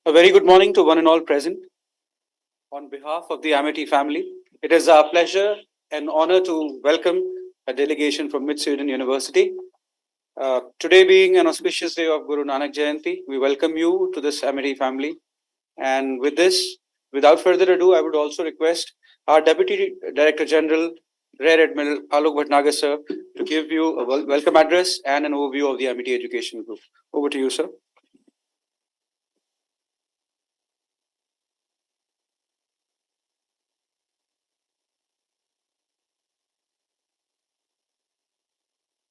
A very good morning to one and all present. On behalf of the Amity family, it is our pleasure and honor to welcome a delegation from Mid-Sweden University. Today being an auspicious day of Guru Nanak Jayanti, we welcome you to this Amity family. And with this, without further ado, I would also request our Deputy Director General, Rear Admiral Alok Bhatnagar sir, to give you a welcome address and an overview of the Amity Education Group. Over to you, sir.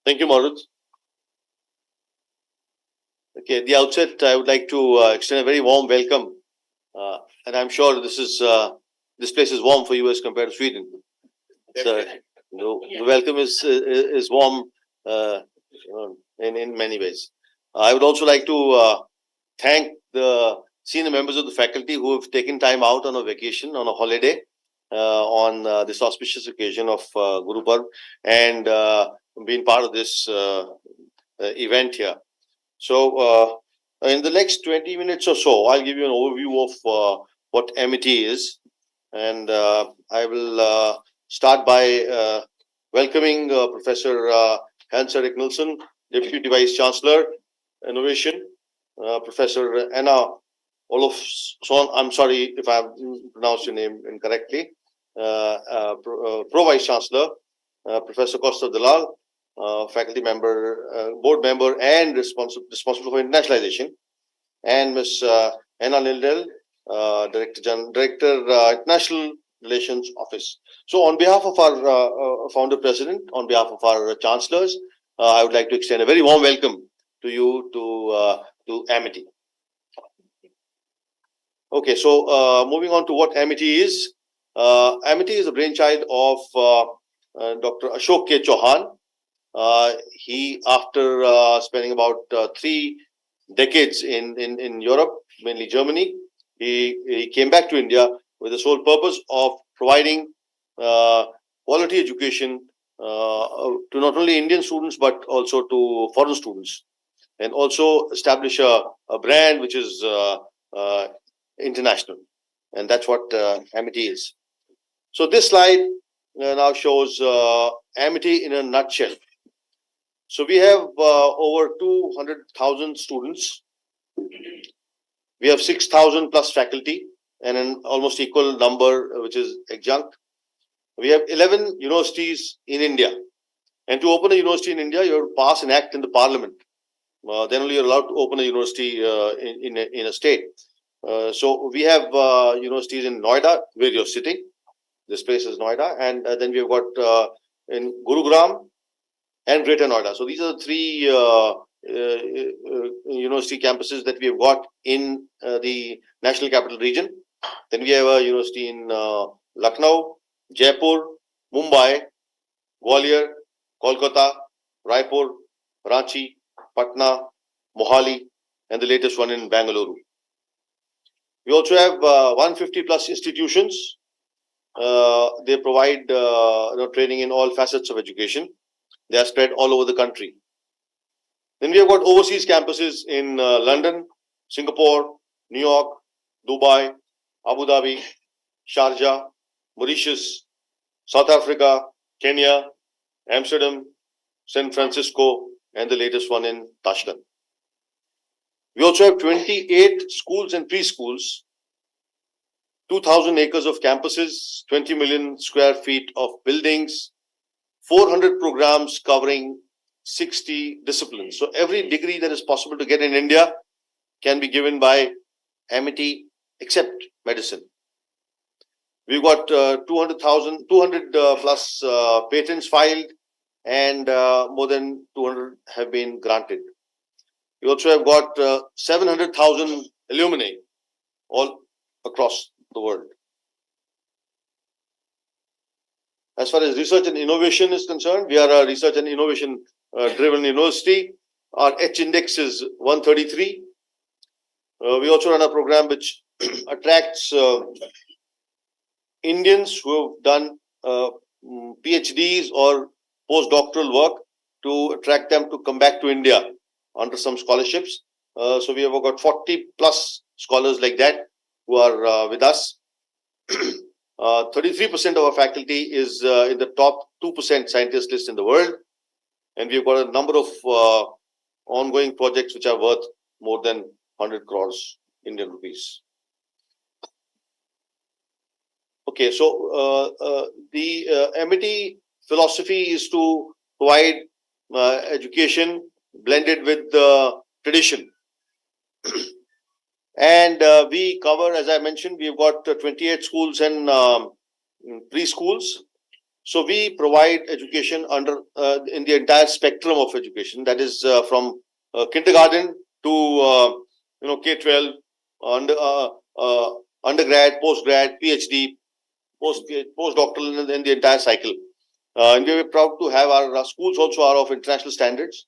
Thank you, Marut. Okay, at the outset, I would like to extend a very warm welcome, and I'm sure this place is warm for you as compared to Sweden. The welcome is warm in many ways. I would also like to thank the senior members of the faculty who have taken time out on a vacation, on a holiday, on this auspicious occasion of Guru Parv, and been part of this event here. So, in the next 20 minutes or so, I'll give you an overview of what Amity is, and I will start by welcoming Professor Hans-Erik Nilsson, Deputy Vice Chancellor, Innovation, Professor Anna Olofsson. I'm sorry if I've pronounced your name incorrectly. Pro Vice Chancellor, Professor Costa Dalal, faculty member, board member, and responsible for internationalization, and Ms. Anna Nildel, Director, International Relations Office. So, on behalf of our founder president, on behalf of our chancellors, I would like to extend a very warm welcome to you to Amity. Okay, so moving on to what Amity is. Amity is a brainchild of Dr. Ashok K. Chauhan. He, after spending about 3 decades in Europe, mainly Germany, he came back to India with the sole purpose of providing quality education to not only Indian students but also to foreign students, and also establish a brand which is international, and that's what Amity is. So this slide now shows Amity in a nutshell. So we have over 200,000 students. We have 6,000 plus faculty and an almost equal number which is adjunct. We have 11 universities in India. And to open a university in India, you have to pass an act in the parliament. Then only you're allowed to open a university in a state. So we have universities in Noida, where you're sitting. This place is Noida. And then we've got in Gurugram and Greater Noida. So these are the 3 university campuses that we have got in the National Capital Region. Then we have a university in Lucknow, Jaipur, Mumbai, Gwalior, Kolkata, Raipur, Ranchi, Patna, Mohali, and the latest one in Bangalore. We also have 150 plus institutions. They provide training in all facets of education. They are spread all over the country. Then we have got overseas campuses in London, Singapore, New York, Dubai, Abu Dhabi, Sharjah, Mauritius, South Africa, Kenya, Amsterdam, San Francisco, and the latest one in Tashkent. We also have 28 schools and preschools, 2,000 acres of campuses, 20 million square feet of buildings, 400 programs covering 60 disciplines. So every degree that is possible to get in India can be given by Amity except medicine. We've got 200 plus patents filed, and more than 200 have been granted. We also have got 700,000 alumni all across the world. As far as research and innovation is concerned, we are a research and innovation driven university. Our H index is 133. We also run a program which attracts Indians who have done PhDs or postdoctoral work, to attract them to come back to India under some scholarships. So we have got 40 plus scholars like that who are with us. 33% of our faculty is in the top 2% scientist list in the world. And we've got a number of ongoing projects which are worth more than 100 crores Indian rupees. Okay, so the MIT philosophy is to provide education blended with tradition. And we cover, as I mentioned, we've got 28 schools and preschools. So we provide education under in the entire spectrum of education, that is from kindergarten to K-12, undergrad, postgrad, PhD, postdoctoral, in the entire cycle. And we are proud to have our schools also are of international standards,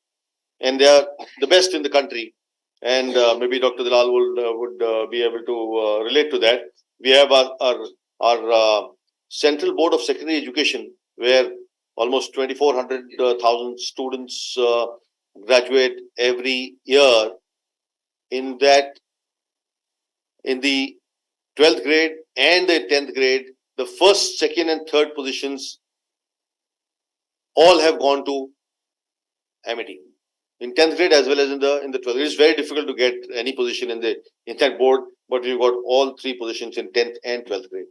and they are the best in the country. And maybe Dr. Dalal would be able to relate to that. We have our Central Board of Secondary Education, where almost 2,400,000 students graduate every year. In that, in the 12th grade and the 10th grade, the first, second, and third positions all have gone to MIT. In 10th grade as well as in the 12th. It is very difficult to get any position in that board, but we've got all three positions in 10th and 12th grade.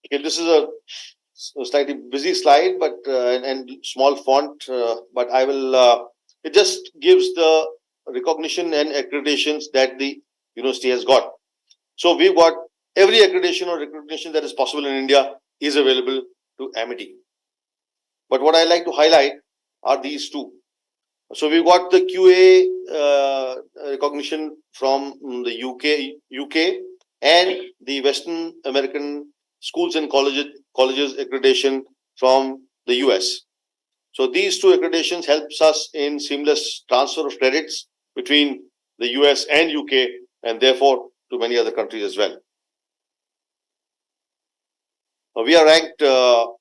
Okay, this is a slightly busy slide, but and small font, but I will. It just gives the recognition and accreditations that the university has got. So we've got every accreditation or recognition that is possible in India is available to MIT. But what I like to highlight are these two. So we've got the QA recognition from the UK, and the Western American schools and colleges accreditation from the US. So these two accreditations helps us in seamless transfer of credits between the US and UK, and therefore to many other countries as well. We are ranked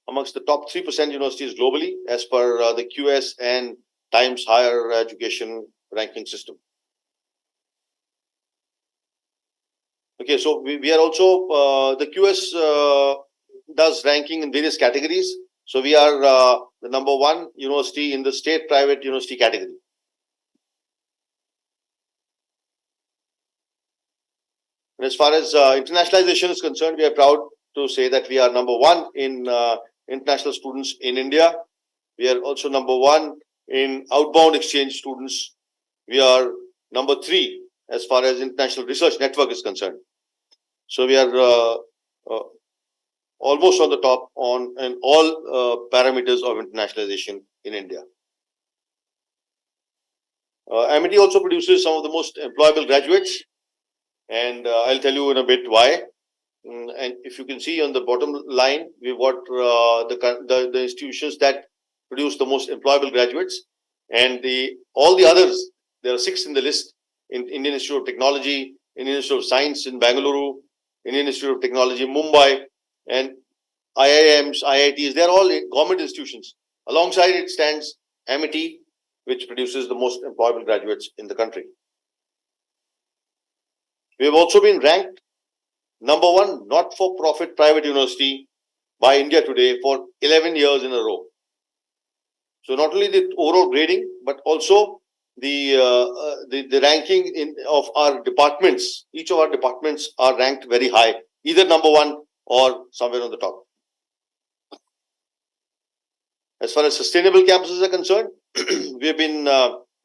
amongst the top 3% universities globally as per the QS and Times Higher Education ranking system. Okay, so we are also, the QS does ranking in various categories. So we are the number one university in the state private university category. And as far as internationalization is concerned, we are proud to say that we are number one in international students in India. We are also number one in outbound exchange students. We are number 3 as far as international research network is concerned. So we are almost on the top on all parameters of internationalization in India. MIT also produces some of the most employable graduates, and I'll tell you in a bit why. And if you can see on the bottom line, we've got the institutions that produce the most employable graduates, and all the others, there are 6 in the list: in Indian Institute of Technology, Indian Institute of Science in Bangalore, Indian Institute of Technology Mumbai, and IIMs, IITs. They're all government institutions. Alongside it stands MIT, which produces the most employable graduates in the country. We have also been ranked number 1 not-for-profit private university by India Today for 11 years in a row. So not only the overall grading, but also the ranking of our departments. Each of our departments are ranked very high, either number 1 or somewhere on the top. As far as sustainable campuses are concerned, we have been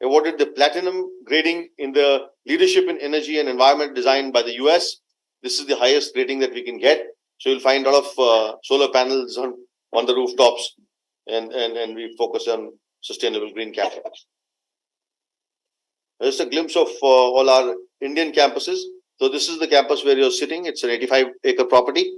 awarded the platinum grading in the Leadership in Energy and Environment Design by the US. This is the highest rating that we can get. So you'll find a lot of solar panels on the rooftops, and we focus on sustainable green campus. Just a glimpse of all our Indian campuses. So this is the campus where you're sitting. It's an 85-acre property.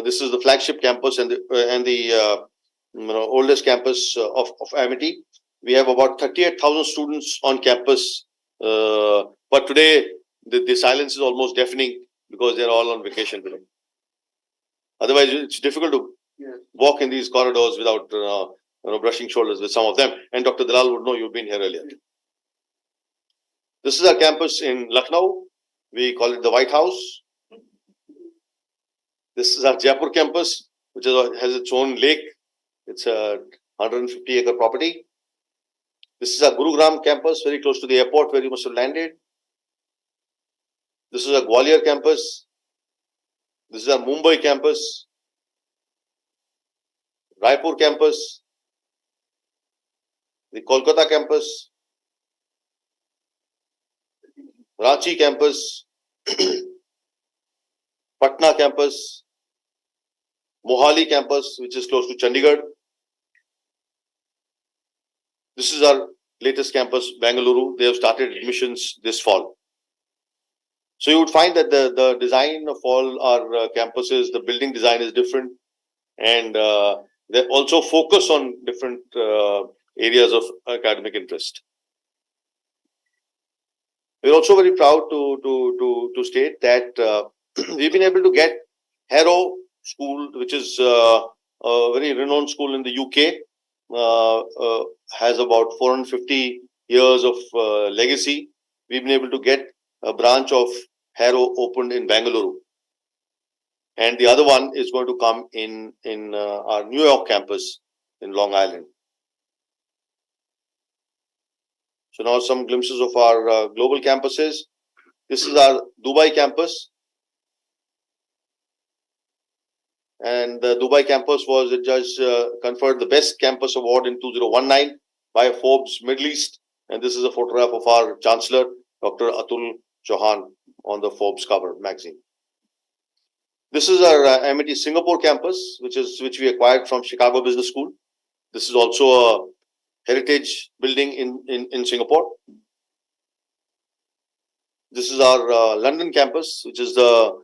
This is the flagship campus and the oldest campus of Amity. We have about 38,000 students on campus, but today the silence is almost deafening because they're all on vacation today. Otherwise, it's difficult to walk in these corridors without brushing shoulders with some of them. And Dr. Dalal would know, you've been here earlier. This is our campus in Lucknow. We call it the White House. This is our Jaipur campus, which has its own lake. It's a 150-acre property. This is our Gurugram campus, very close to the airport where you must have landed. This is our Gwalior campus. This is our Mumbai campus. Raipur campus. The Kolkata campus. Ranchi campus. Patna campus. Mohali campus, which is close to Chandigarh. This is our latest campus, Bangalore. They have started admissions this fall. So you would find that the design of all our campuses, the building design is different, and they also focus on different areas of academic interest. We're also very proud to state that we've been able to get Harrow School, which is a very renowned school in the UK, has about 450 years of legacy. We've been able to get a branch of Harrow opened in Bangalore, and the other one is going to come in our New York campus in Long Island. So now some glimpses of our global campuses. This is our Dubai campus, and the Dubai campus was conferred the Best Campus Award in 2019 by Forbes Middle East, and this is a photograph of our Chancellor, Dr. Atul Chauhan, on the Forbes cover magazine. This is our Amity Singapore campus, which we acquired from Chicago Business School. This is also a heritage building in Singapore. This is our London campus, which is the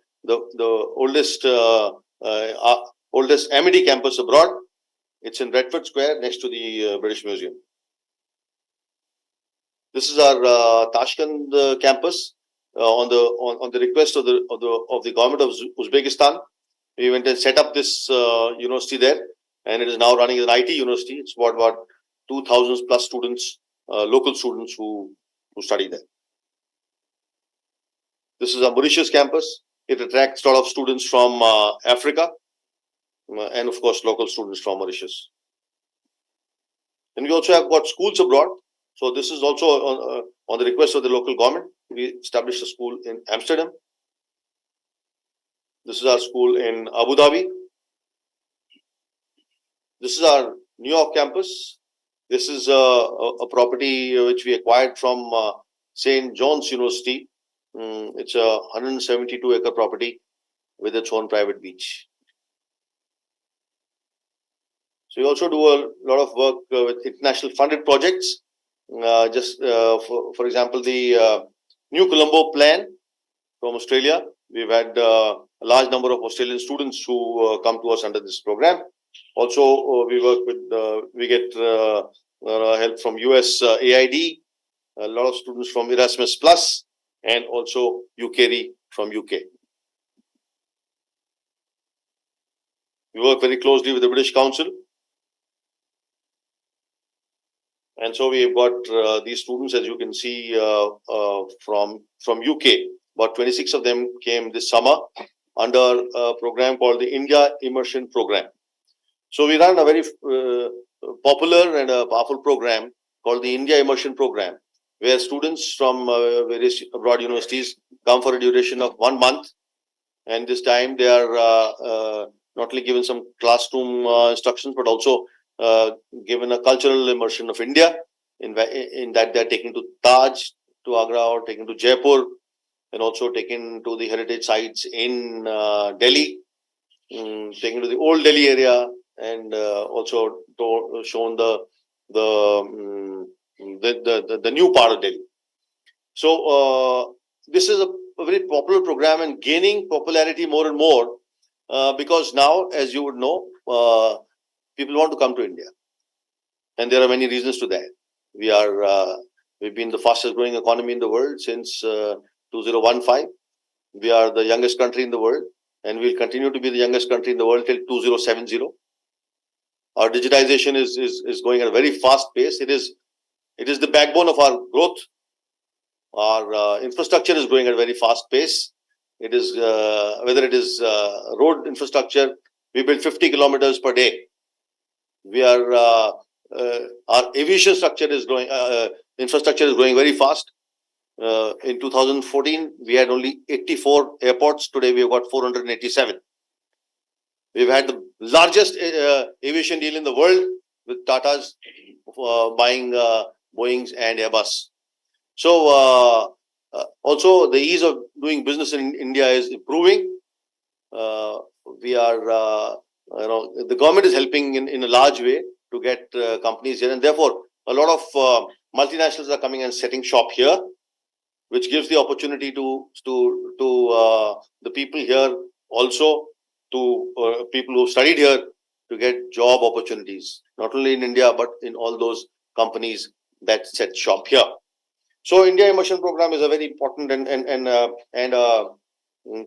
oldest Amity campus abroad. It's in Redford Square next to the British Museum. This is our Tashkent campus. On the request of the government of Uzbekistan, we went and set up this university there, and it is now running as an IT university. It's about 2,000 plus students, local students who study there. This is our Mauritius campus. It attracts a lot of students from Africa, and of course local students from Mauritius. And we also have got schools abroad. So this is also on the request of the local government. We established a school in Amsterdam. This is our school in Abu Dhabi. This is our New York campus. This is a property which we acquired from St. John's University. It's a 172-acre property with its own private beach. So we also do a lot of work with international funded projects. For example, the New Colombo plan from Australia. We've had a large number of Australian students who come to us under this program. Also, we work with, we get help from US AID, a lot of students from Erasmus Plus, and also UKRI from UK. We work very closely with the British Council. And so we've got these students, as you can see, from UK. About 26 of them came this summer under a program called the India Immersion Program. So we run a very popular and a powerful program called the India Immersion Program, where students from various abroad universities come for a duration of 1 month. And this time they are not only given some classroom instructions, but also given a cultural immersion of India. in that they're taking to Taj, to Agra, or taking to Jaipur, and also taken to the heritage sites in Delhi, taken to the old Delhi area, and also shown the new part of Delhi. So this is a very popular program and gaining popularity more and more because now, as you would know, people want to come to India, and there are many reasons to that. We've been the fastest growing economy in the world since 2015. We are the youngest country in the world, and we'll continue to be the youngest country in the world till 2070. Our digitization is going at a very fast pace. It is the backbone of our growth. Our infrastructure is growing at a very fast pace. It is whether it is road infrastructure, we build 50 kilometers per day. We are our aviation structure is growing. Infrastructure is growing very fast. In 2014, we had only 84 airports. Today, we have got 487. We've had the largest aviation deal in the world with Tata's buying Boeings and Airbus. So also the ease of doing business in India is improving. We are, the government is helping in a large way to get companies here, and therefore a lot of multinationals are coming and setting shop here, which gives the opportunity to the people here, also to people who studied here, to get job opportunities, not only in India but in all those companies that set shop here. So India Immersion Program is a very important and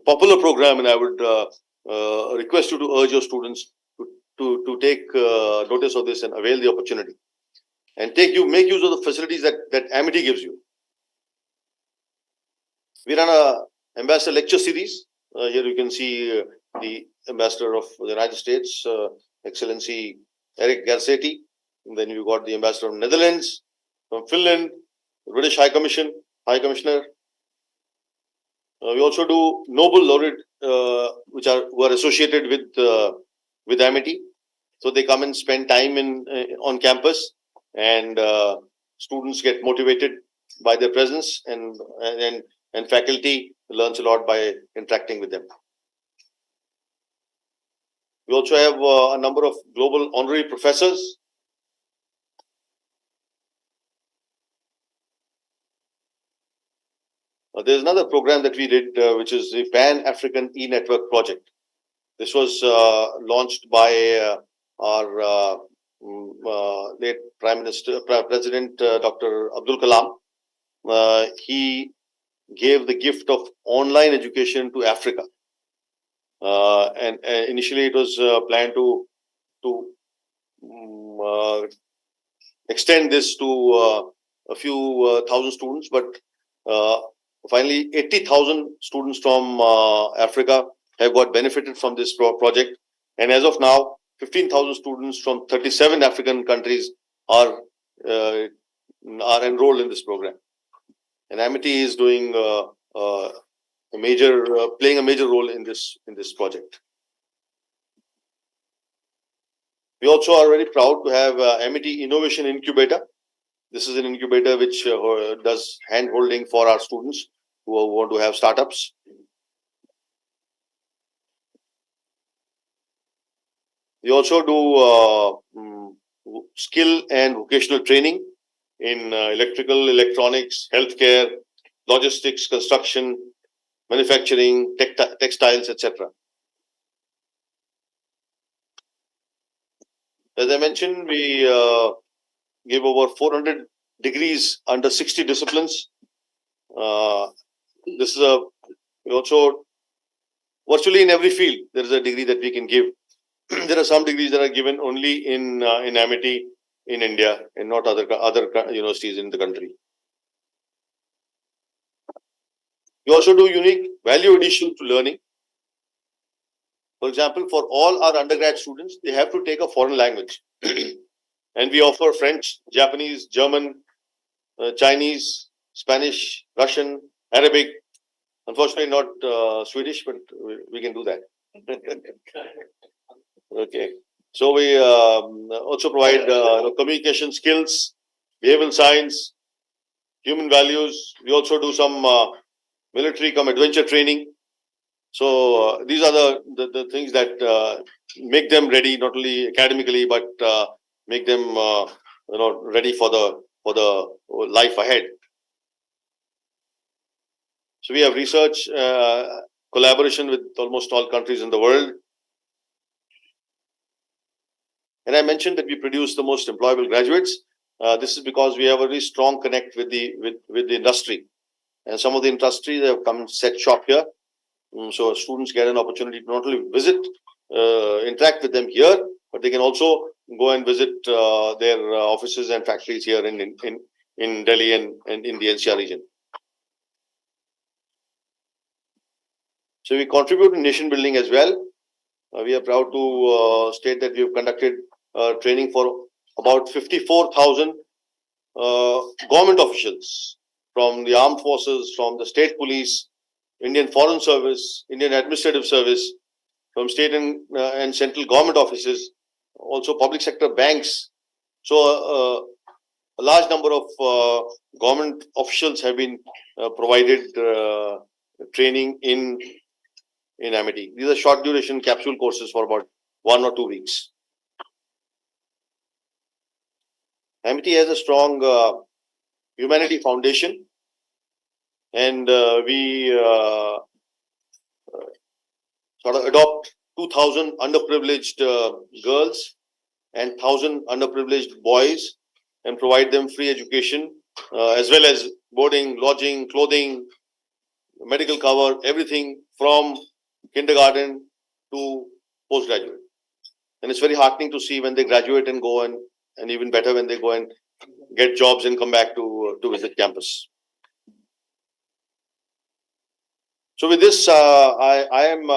popular program, and I would request you to urge your students to take notice of this and avail the opportunity, and make use of the facilities that Amity gives you. We run a ambassador lecture series. Here you can see the ambassador of the United States, Excellency Eric Garcetti. And then you got the ambassador from Netherlands, from Finland, British High Commissioner. We also do Nobel laureate, who are associated with Amity. So they come and spend time on campus, and students get motivated by their presence, and faculty learns a lot by interacting with them. We also have a number of global honorary professors. There's another program that we did, which is the Pan-African E-Network Project. This was launched by our late President Dr. Abdul Kalam. He gave the gift of online education to Africa. And initially it was planned to extend this to a few thousand students, but finally 80,000 students from Africa have got benefited from this project, and as of now 15,000 students from 37 African countries are enrolled in this program, and Amity is doing playing a major role in this project. We also are very proud to have Amity Innovation Incubator. This is an incubator which does hand-holding for our students who want to have startups. We also do skill and vocational training in electrical, electronics, healthcare, logistics, construction, manufacturing, textiles, etc. As I mentioned, we give over 400 degrees under 60 disciplines. This is we also, virtually in every field, there is a degree that we can give. There are some degrees that are given only in Amity in India and not other universities in the country. We also do unique value addition to learning. For example, for all our undergrad students, they have to take a foreign language. And we offer French, Japanese, German, Chinese, Spanish, Russian, Arabic. Unfortunately, not Swedish, but we can do that. Okay. So we also provide communication skills, behavioral science, human values. We also do some military come adventure training. So these are the things that make them ready, not only academically, but make them ready for the life ahead. So we have research collaboration with almost all countries in the world. And I mentioned that we produce the most employable graduates. This is because we have a very strong connect with the industry, and some of the industry they have come set shop here. So students get an opportunity to not only visit, interact with them here, but they can also go and visit their offices and factories here in Delhi and in the NCR region. So we contribute in nation building as well. We are proud to state that we have conducted training for about 54,000 government officials from the armed forces, from the state police, Indian Foreign Service, Indian Administrative Service, from state and central government offices, also public sector banks. So a large number of government officials have been provided training in Amity. These are short duration capsule courses for about 1 or 2 weeks. Amity has a strong humanity foundation, and we sort of adopt 2,000 underprivileged girls and 1,000 underprivileged boys and provide them free education as well as boarding, lodging, clothing, medical cover, everything from kindergarten to postgraduate. And it's very heartening to see when they graduate and go and even better when they go and get jobs and come back to visit campus. So with this, I am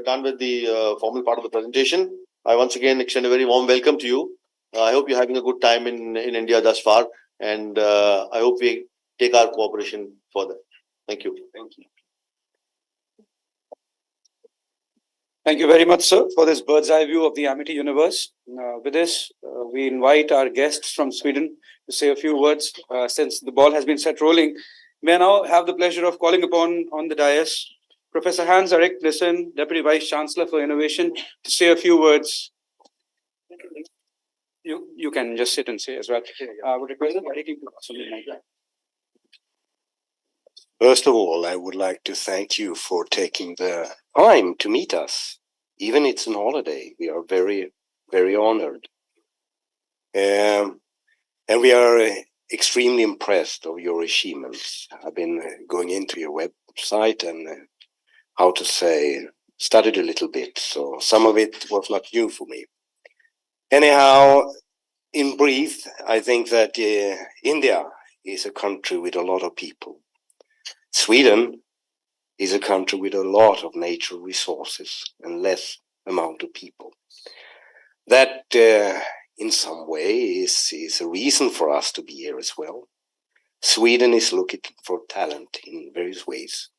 done with the formal part of the presentation. I once again extend a very warm welcome to you. I hope you're having a good time in India thus far, and I hope we take our cooperation further. Thank you. Thank you. Thank you very much, sir, for this bird's eye view of the Amity universe. With this, we invite our guests from Sweden to say a few words. Since the ball has been set rolling, may I now have the pleasure of calling upon on the dais Professor Hans-Erik Nissen, Deputy Vice Chancellor for Innovation, to say a few words. You can just sit and say as well. I would request Erik to something like that. First of all, I would like to thank you for taking the time to meet us. Even it's an holiday, we are very, very honored. And we are extremely impressed of your achievements. I've been going into your website and studied a little bit. So some of it was not new for me. Anyhow, in brief, I think that India is a country with a lot of people. Sweden is a country with a lot of natural resources and less amount of people. That in some way is a reason for us to be here as well. Sweden is looking for talent in various ways.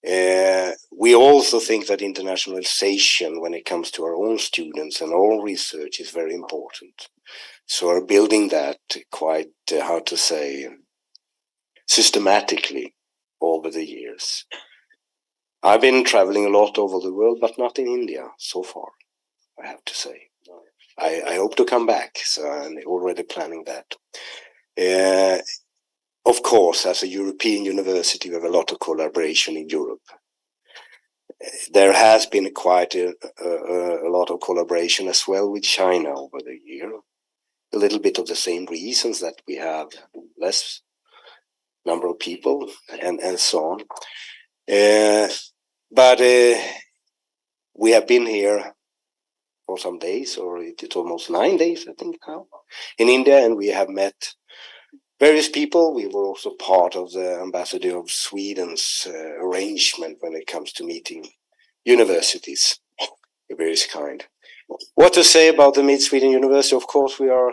We also think that internationalization when it comes to our own students and our own research is very important. So we're building that quite, systematically over the years. I've been traveling a lot over the world, but not in India so far, I have to say. I hope to come back, so I'm already planning that. Of course, as a European university, we have a lot of collaboration in Europe. There has been quite a lot of collaboration as well with China over the year. A little bit of the same reasons that we have less number of people and so on. But we have been here for some days, or it's almost 9 days, I think now, in India, and we have met various people. We were also part of the ambassador of Sweden's arrangement when it comes to meeting universities of various kind. What to say about the Mid Sweden University? Of course, we are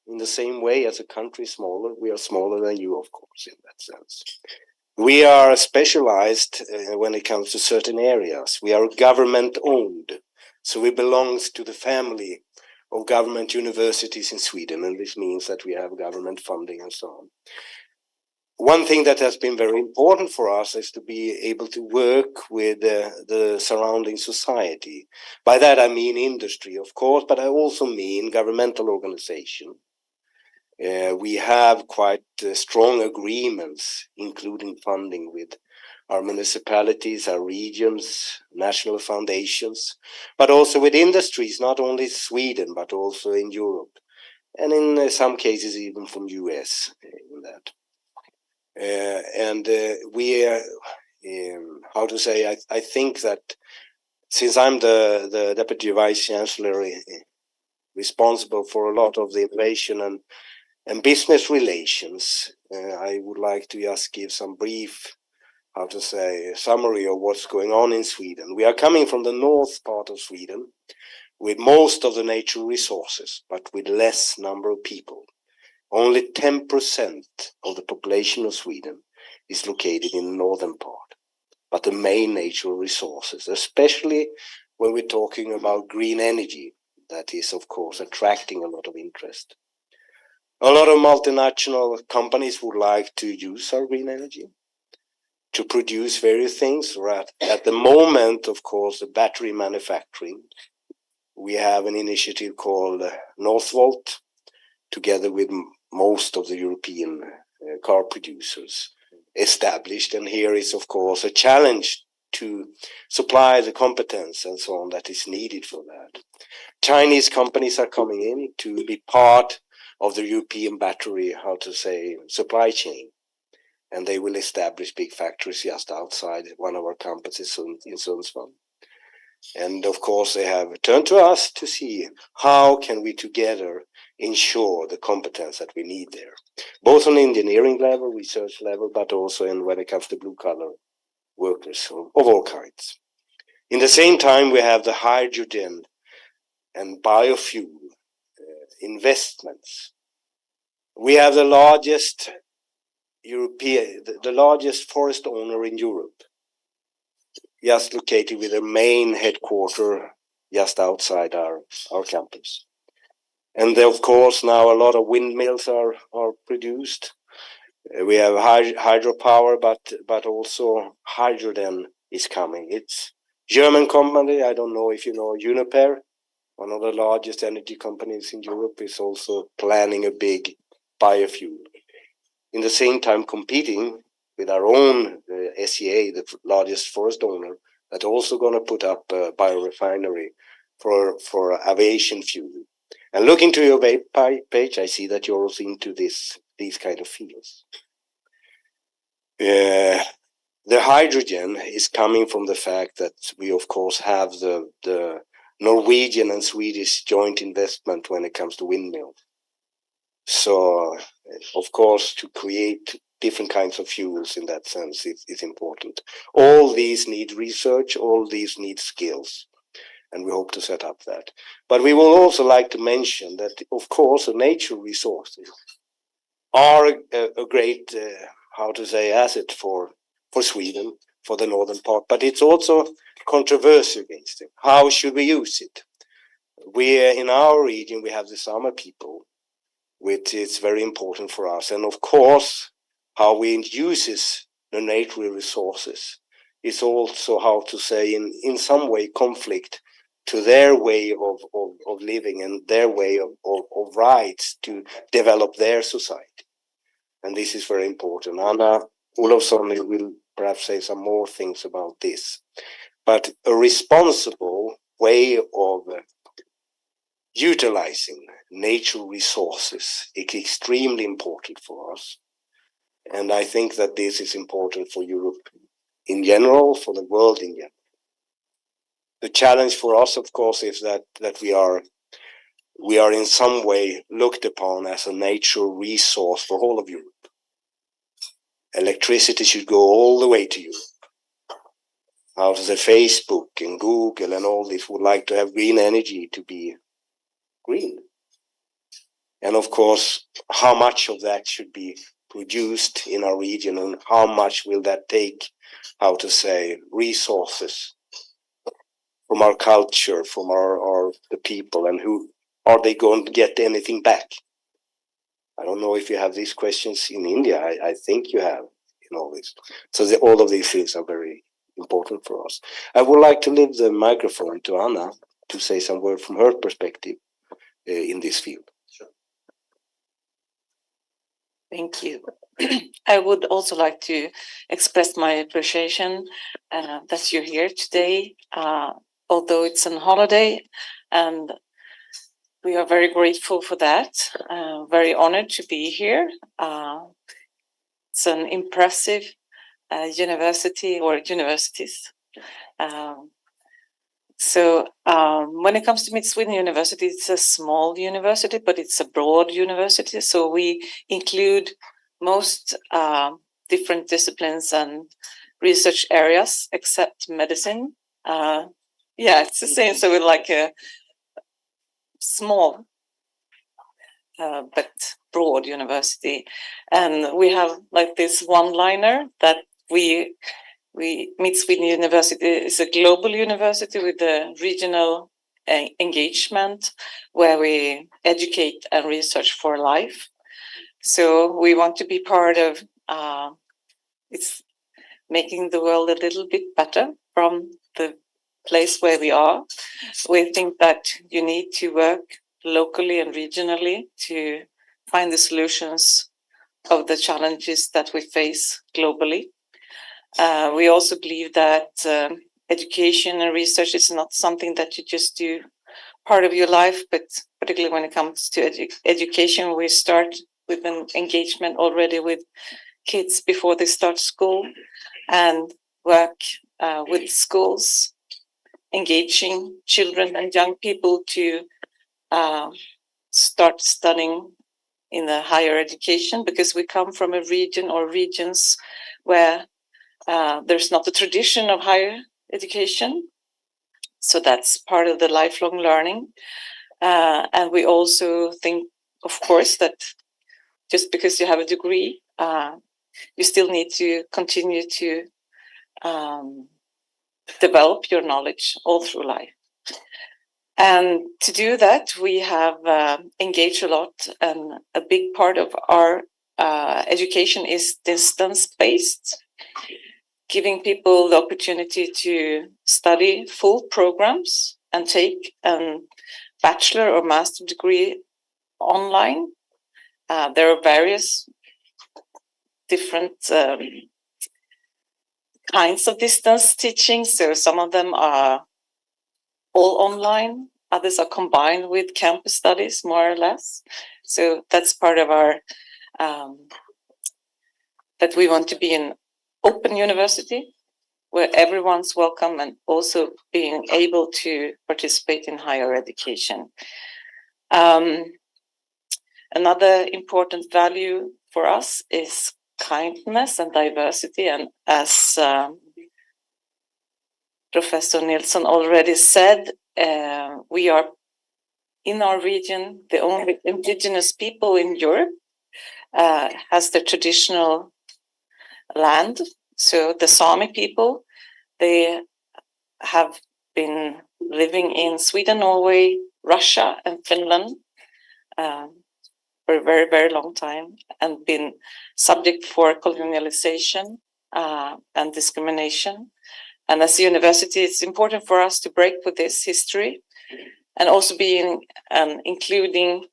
in the same way as a country smaller. We are smaller than you, of course, in that sense. We are specialized when it comes to certain areas. We are government owned, so we belong to the family of government universities in Sweden, and this means that we have government funding and so on. One thing that has been very important for us is to be able to work with the surrounding society. By that I mean industry, of course, but I also mean governmental organization. We have quite strong agreements, including funding with our municipalities, our regions, national foundations, but also with industries, not only Sweden, but also in Europe, and in some cases even from US in that. How to say, I think that since I'm the Deputy Vice Chancellor responsible for a lot of the innovation and business relations, I would like to just give some brief, how to say, summary of what's going on in Sweden. We are coming from the north part of Sweden with most of the natural resources, but with less number of people. Only 10% of the population of Sweden is located in the northern part. But the main natural resources, especially when we're talking about green energy, that is, of course, attracting a lot of interest. A lot of multinational companies would like to use our green energy to produce various things. At the moment, of course, the battery manufacturing, we have an initiative called Northvolt, together with most of the European car producers established. And here is, of course, a challenge to supply the competence and so on that is needed for that. Chinese companies are coming in to be part of the European battery, how to say, supply chain. And they will establish big factories just outside one of our campuses in Sundsvall. And of course, they have turned to us to see how can we together ensure the competence that we need there, both on engineering level, research level, but also when it comes to blue collar workers of all kinds. In the same time, we have the hydrogen and biofuel investments. We have the largest the largest forest owner in Europe, just located with a main headquarter just outside our campus. And of course, now a lot of windmills are produced. We have hydropower, but also hydrogen is coming. It's German company. I don't know if you know Uniper, one of the largest energy companies in Europe, is also planning a big biofuel. In the same time, competing with our own SCA, the largest forest owner, that also going to put up a biorefinery for aviation fuel. And looking to your page, I see that you're also into these kind of fields. The hydrogen is coming from the fact that we, of course, have the Norwegian and Swedish joint investment when it comes to windmills. So, of course, to create different kinds of fuels in that sense is important. All these need research, all these need skills, and we hope to set up that. But we will also like to mention that, of course, the natural resources are a great, how to say, asset for Sweden, for the northern part, but it's also controversy against it. How should we use it? In our region, we have the Sama people, which is very important for us. And of course, how we use the natural resources is also, how to say, in some way conflict to their way of living and their way of rights to develop their society. And this is very important. Anna Olofsson will perhaps say some more things about this. But a responsible way of utilizing natural resources is extremely important for us. And I think that this is important for Europe in general, for the world in general. The challenge for us, of course, is that we are in some way looked upon as a natural resource for all of Europe. Electricity should go all the way to Europe. Out of the Facebook and Google and all this would like to have green energy to be green. And of course, how much of that should be produced in our region and how much will that take, how to say, resources from our culture, from the people, and are they going to get anything back? I don't know if you have these questions in India. I think you have in all this. So all of these things are very important for us. I would like to leave the microphone to Anna to say some word from her perspective in this field. Thank you. I would also like to express my appreciation that you're here today, although it's on holiday, and we are very grateful for that. Very honored to be here. It's an impressive university or universities. When it comes to Mid Sweden University, it's a small university, but it's a broad university. So we include most different disciplines and research areas except medicine. It's the same. So we're like a small but broad university, and we have like this one-liner that Mid Sweden University is a global university with a regional engagement where we educate and research for life. So we want to be part of it's making the world a little bit better from the place where we are. We think that you need to work locally and regionally to find the solutions of the challenges that we face globally. We also believe that education and research is not something that you just do part of your life, but particularly when it comes to education, we start with an engagement already with kids before they start school and work with schools, engaging children and young people to start studying in the higher education, because we come from a region or regions where there's not a tradition of higher education. So that's part of the lifelong learning. And we also think, of course, that just because you have a degree, you still need to continue to develop your knowledge all through life. And to do that, we have engaged a lot, and a big part of our education is distance-based, giving people the opportunity to study full programs and take a bachelor or master degree online. There are various different kinds of distance teaching. So some of them are all online, others are combined with campus studies, more or less. So that's part of our, that we want to be an open university where everyone's welcome and also being able to participate in higher education. Another important value for us is kindness and diversity. And as Professor Nilsson already said, we are in our region the only indigenous people in Europe has the traditional land. So the Sami people, they have been living in Sweden, Norway, Russia, and Finland for a very, very long time, and been subject for colonialization and discrimination. And as a university, it's important for us to break with this history and also being including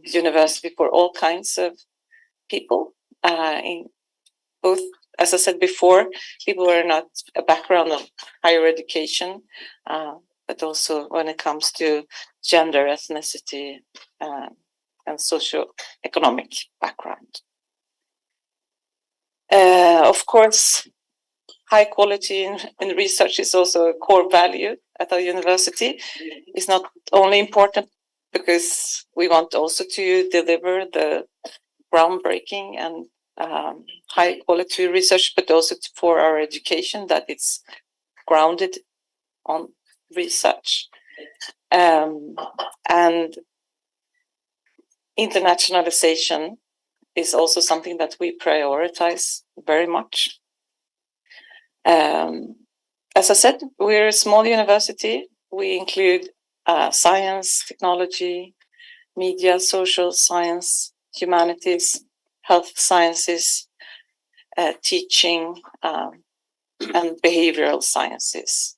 university for all kinds of people, in both, as I said before, people who are not a background of higher education, but also when it comes to gender, ethnicity, and socio-economic background. Of course, high quality in research is also a core value at our university. It's not only important because we want also to deliver the groundbreaking and high quality research, but also for our education, that it's grounded on research. And internationalization is also something that we prioritize very much. As I said, we're a small university. We include science, technology, media, social science, humanities, health sciences, teaching, and behavioral sciences.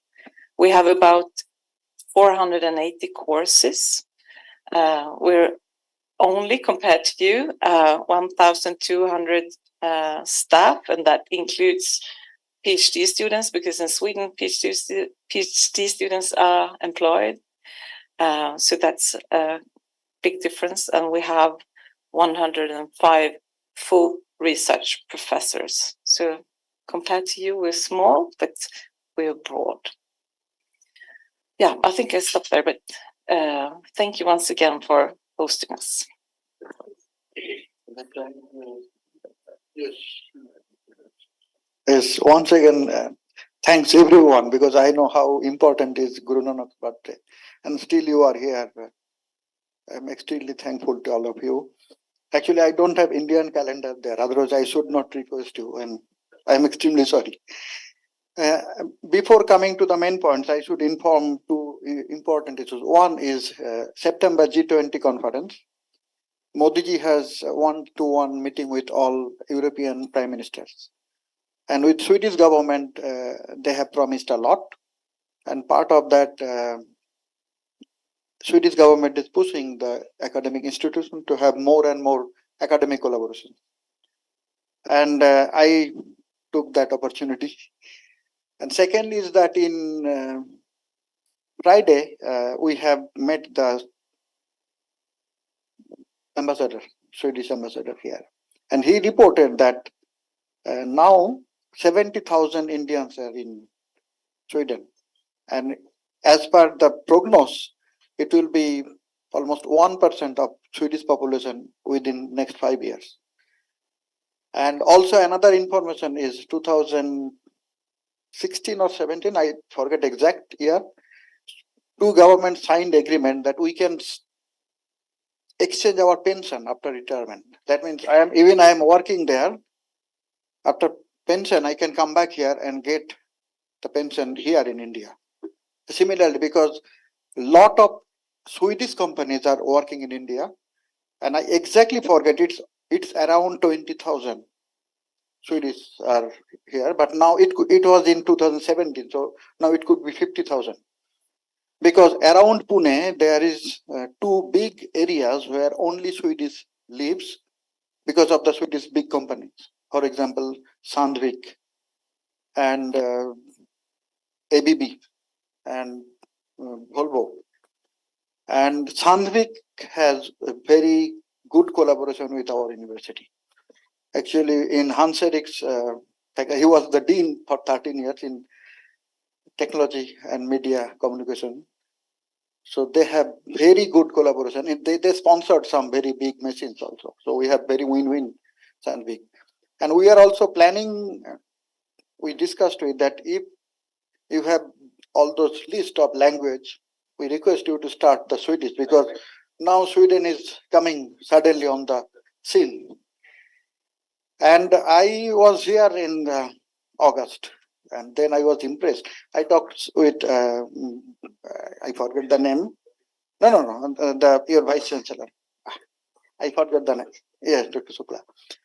We have about 480 courses. We're only, compared to you, 1,200 staff, and that includes PhD students, because in Sweden, PhD students are employed. So that's a big difference. And we have 105 full research professors. So compared to you, we're small, but we're broad. Yeah, I think I stop there, but thank you once again for hosting us. Yes, once again, thanks everyone, because I know how important is Guru Nanak's birthday, and still you are here. I'm extremely thankful to all of you. Actually, I don't have Indian calendar there, otherwise I should not request you, and I'm extremely sorry. Before coming to the main points, I should inform two important issues. One is September G20 conference. Modi ji has one-to-one meeting with all European prime ministers. And with Swedish government, they have promised a lot. And part of that, Swedish government is pushing the academic institution to have more and more academic collaboration. And I took that opportunity. And second is that in Friday, we have met the ambassador, Swedish ambassador here. And he reported that now 70,000 Indians are in Sweden. And as per the prognosis, it will be almost 1% of Swedish population within next 5 years. And also another information is 2016 or 17, I forget exact year, two governments signed agreement that we can exchange our pension after retirement. That means I am working there. After pension, I can come back here and get the pension here in India. Similarly, because a lot of Swedish companies are working in India, and I exactly forget it's around 20,000 Swedish are here, but now it was in 2017, so now it could be 50,000. Because around Pune there is two big areas where only Swedish lives because of the Swedish big companies. For example, Sandvik and ABB and Volvo. And Sandvik has a very good collaboration with our university. Actually, in Hans Erik's, he was the dean for 13 years in technology and media communication. So they have very good collaboration. They sponsored some very big machines also. So we have very win-win Sandvik. And we are also planning, we discussed with that if you have all those list of language, we request you to start the Swedish, because now Sweden is coming suddenly on the scene. And I was here in August, and then I was impressed. I talked with, I forget the name. No, your vice chancellor. I forgot the name. Yes, Dr. Sukla.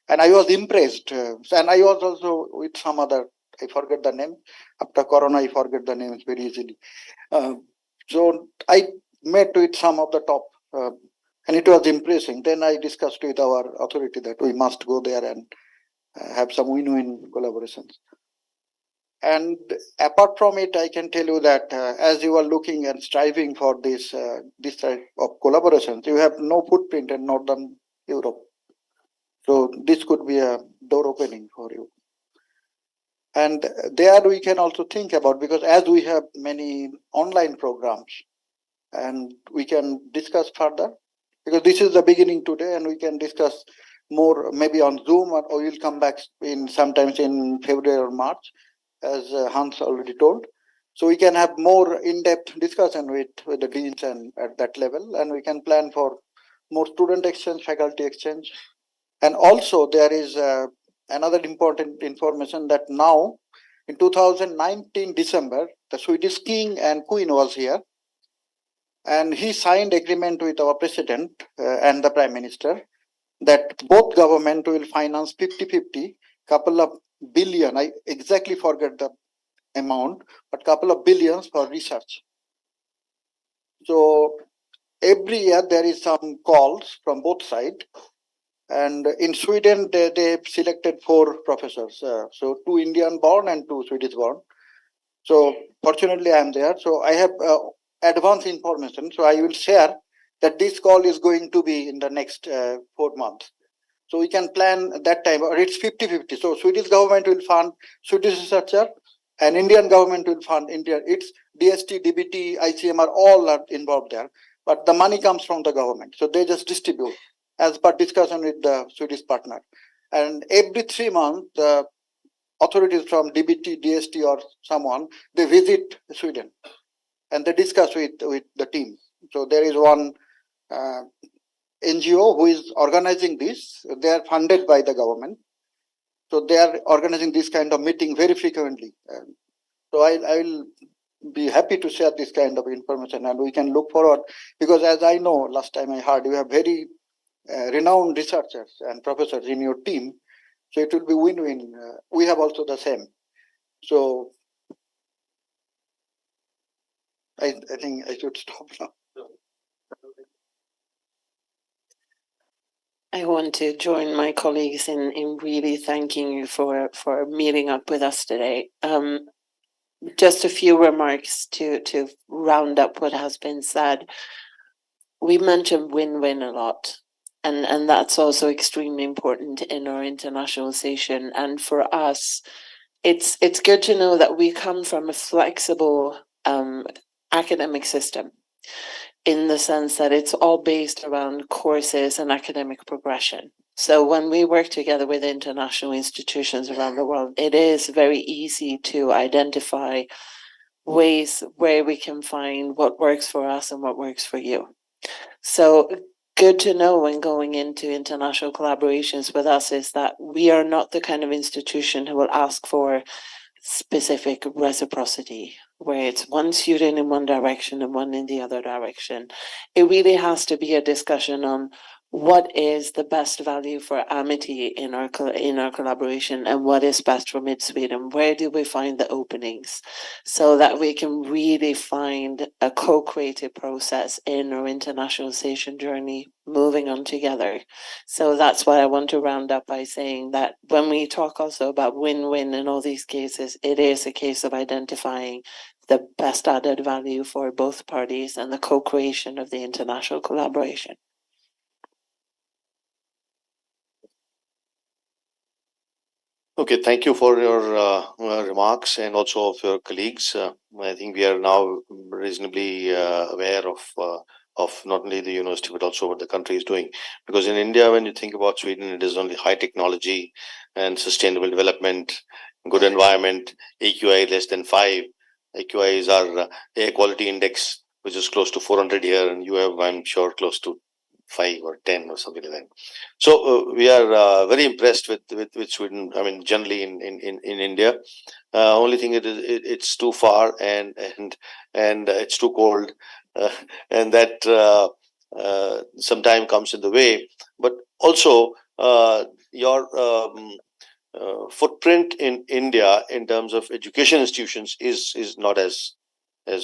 And I was impressed. And I was also with some other, I forget the name. After Corona, I forget the names very easily. So I met with some of the top, and it was impressive. Then I discussed with our authority that we must go there and have some win-win collaborations. And apart from it, I can tell you that as you are looking and striving for this type of collaborations, you have no footprint in Northern Europe. So this could be a door opening for you. And there we can also think about, because as we have many online programs, and we can discuss further, because this is the beginning today, and we can discuss more maybe on Zoom, or we'll come back in sometimes in February or March, as Hans already told. So we can have more in-depth discussion with the deans and at that level, and we can plan for more student exchange, faculty exchange. And also there is another important information that now in 2019 December, the Swedish king and queen was here. and he signed agreement with our president and the prime minister that both government will finance 50-50, couple of billion, I exactly forget the amount, but couple of billions for research. So every year there is some calls from both sides. And in Sweden, they selected 4 professors. So 2 Indian born and 2 Swedish born. So fortunately, I am there. So I have advance information. So I will share that this call is going to be in the next 4 months. So we can plan that time, or it's 50-50. So Swedish government will fund Swedish researcher and Indian government will fund India. It's DST, DBT, ICMR, all are involved there. But the money comes from the government. So they just distribute as per discussion with the Swedish partner. And every 3 months, the authorities from DBT, DST or someone, they visit Sweden and they discuss with the team. So there is one NGO who is organizing this. They are funded by the government. So they are organizing this kind of meeting very frequently. So I will be happy to share this kind of information and we can look forward, because as I know, last time I heard, you have very renowned researchers and professors in your team. So it will be win-win. We have also the same. So I think I should stop now. I want to join my colleagues in really thanking you for meeting up with us today. Just a few remarks to round up what has been said. We mentioned win-win a lot, and that's also extremely important in our internationalization. And for us, it's good to know that we come from a flexible academic system, in the sense that it's all based around courses and academic progression. So when we work together with international institutions around the world, it is very easy to identify ways where we can find what works for us and what works for you. So good to know when going into international collaborations with us is that we are not the kind of institution who will ask for specific reciprocity, where it's one student in one direction and one in the other direction. It really has to be a discussion on what is the best value for Amity in our collaboration and what is best for Mid-Sweden. Where do we find the openings so that we can really find a co-creative process in our internationalization journey moving on together. So that's why I want to round up by saying that when we talk also about win-win in all these cases, it is a case of identifying the best added value for both parties and the co-creation of the international collaboration. Okay, thank you for your remarks and also of your colleagues. I think we are now reasonably aware of not only the university but also what the country is doing. Because in India, when you think about Sweden, it is only high technology and sustainable development, good environment, AQI less than 5. AQI is our air quality index, which is close to 400 here, and you have, I'm sure, close to 5 or 10 or something like that. So we are very impressed with Sweden. I mean, generally in India. Only thing it's too far and it's too cold, and that sometime comes in the way. But also your footprint in India in terms of education institutions is not as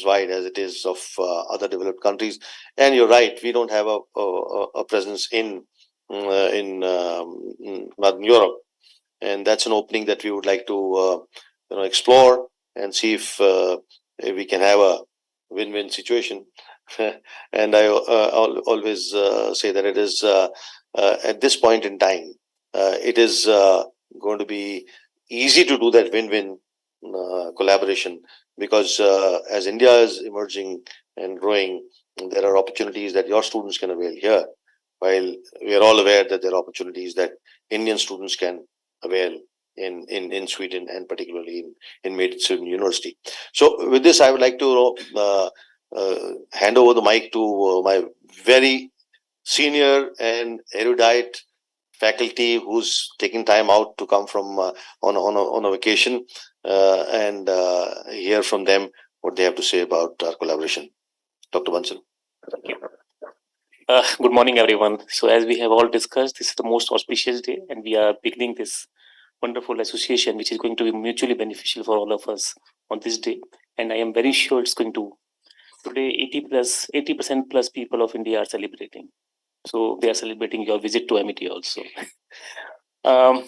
wide as it is of other developed countries. And you're right, we don't have a presence in Northern Europe, and that's an opening that we would like to explore and see if we can have a win-win situation. And I always say that it is at this point in time, it is going to be easy to do that win-win collaboration, because as India is emerging and growing, there are opportunities that your students can avail here, while we are all aware that there are opportunities that Indian students can avail in Sweden, and particularly in Mid-Sweden University. So with this, I would like to hand over the mic to my very senior and erudite faculty who's taking time out to come from on a vacation and hear from them what they have to say about our collaboration. Dr. Bansal. Good morning, everyone. So, as we have all discussed, this is the most auspicious day, and we are beginning this wonderful association, which is going to be mutually beneficial for all of us on this day. And I am very sure it's going to. Today, 80% plus people of India are celebrating. So they are celebrating your visit to Amity also. um,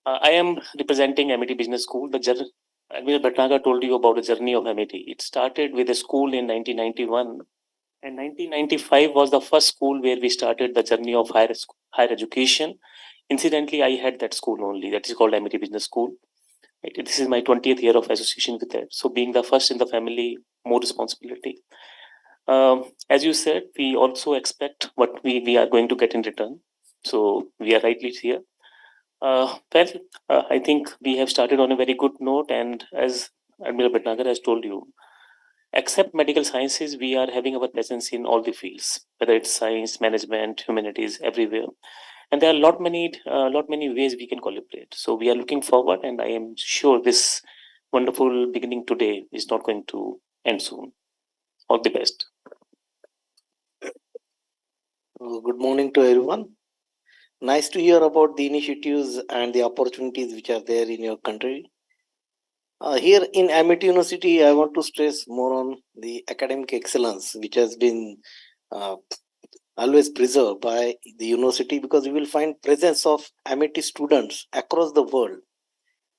I am representing Amity Business School. The journey, Admiral Bhatnagar told you about the journey of Amity. It started with a school in 1991. And 1995 was the first school where we started the journey of higher education. Incidentally, I had that school only. That is called Amity Business School. This is my 20th year of association with it. So being the first in the family, more responsibility. As you said, we also expect what we are going to get in return. So we are rightly here. I think we have started on a very good note. And as Admiral Bhatnagar has told you, except medical sciences, we are having our presence in all the fields, whether it's science, management, humanities, everywhere. And there are lot many ways we can collaborate. So we are looking forward, and I am sure this wonderful beginning today is not going to end soon. All the best. Good morning to everyone. Nice to hear about the initiatives and the opportunities which are there in your country. Here in Amity University, I want to stress more on the academic excellence, which has been always preserved by the university, because you will find presence of Amity students across the world.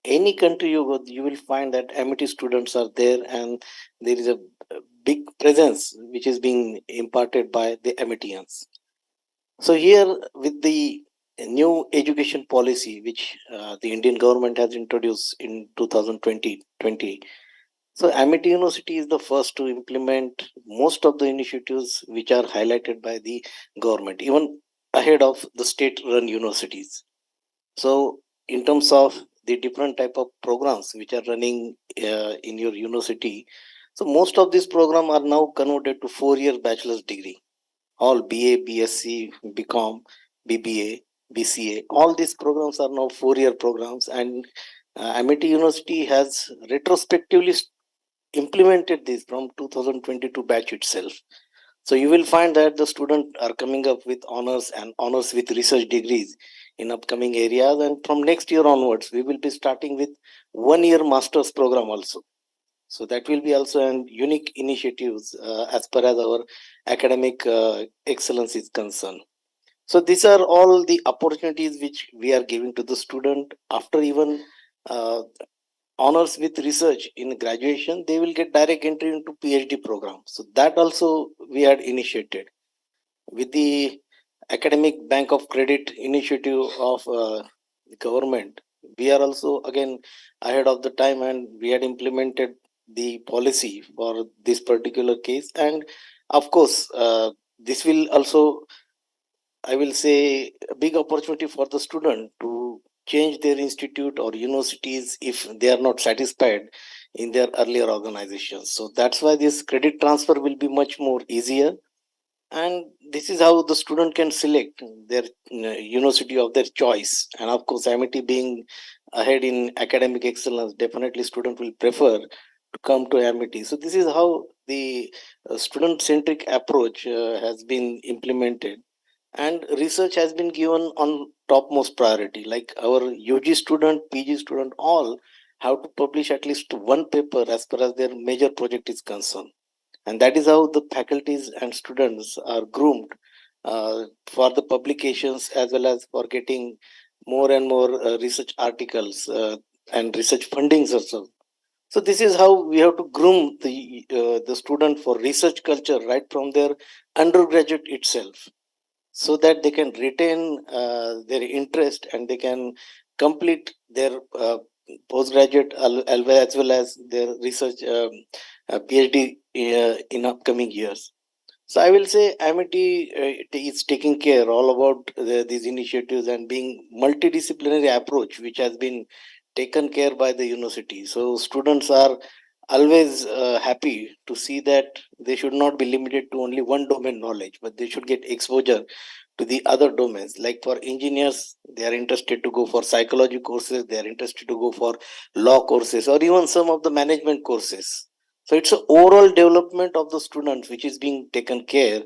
Any country you go, you will find that Amity students are there, and there is a big presence which is being imparted by the Amitians. So here, with the new education policy which the Indian government has introduced in 2020, so Amity University is the first to implement most of the initiatives which are highlighted by the government, even ahead of the state-run universities. So in terms of the different type of programs which are running in your university, so most of these programs are now converted to 4-year bachelor's degree. All BA, BSc, BCom, BBA, BCA, all these programs are now 4-year programs, and Amity University has retrospectively implemented this from 2022 batch itself. So you will find that the students are coming up with honors and honors with research degrees in upcoming areas, and from next year onwards, we will be starting with 1-year master's program also. So that will be also an unique initiatives as per as our academic excellence is concerned. So these are all the opportunities which we are giving to the student after even honors with research in graduation. They will get direct entry into PhD program. So that also we had initiated with the academic bank of credit initiative of the government. We are also again ahead of the time, and we had implemented the policy for this particular case. And of course, this will also, I will say, a big opportunity for the student to change their institute or universities if they are not satisfied in their earlier organizations. So that's why this credit transfer will be much more easier, and this is how the student can select their university of their choice. And of course, Amity being ahead in academic excellence, definitely student will prefer to come to Amity. So this is how the student centric approach has been implemented, and research has been given on topmost priority. Like our UG student, PG student, all have to publish at least one paper as far as their major project is concerned. And that is how the faculties and students are groomed for the publications, as well as for getting more and more research articles and research fundings also. So this is how we have to groom the student for research culture right from their undergraduate itself, so that they can retain their interest and they can complete their postgraduate as well as their research PhD in upcoming years. So I will say Amity is taking care all about these initiatives and being multidisciplinary approach, which has been taken care by the university. So students are always happy to see that they should not be limited to only one domain knowledge, but they should get exposure to the other domains. Like for engineers, they are interested to go for psychology courses, they are interested to go for law courses, or even some of the management courses. So it's an overall development of the students which is being taken care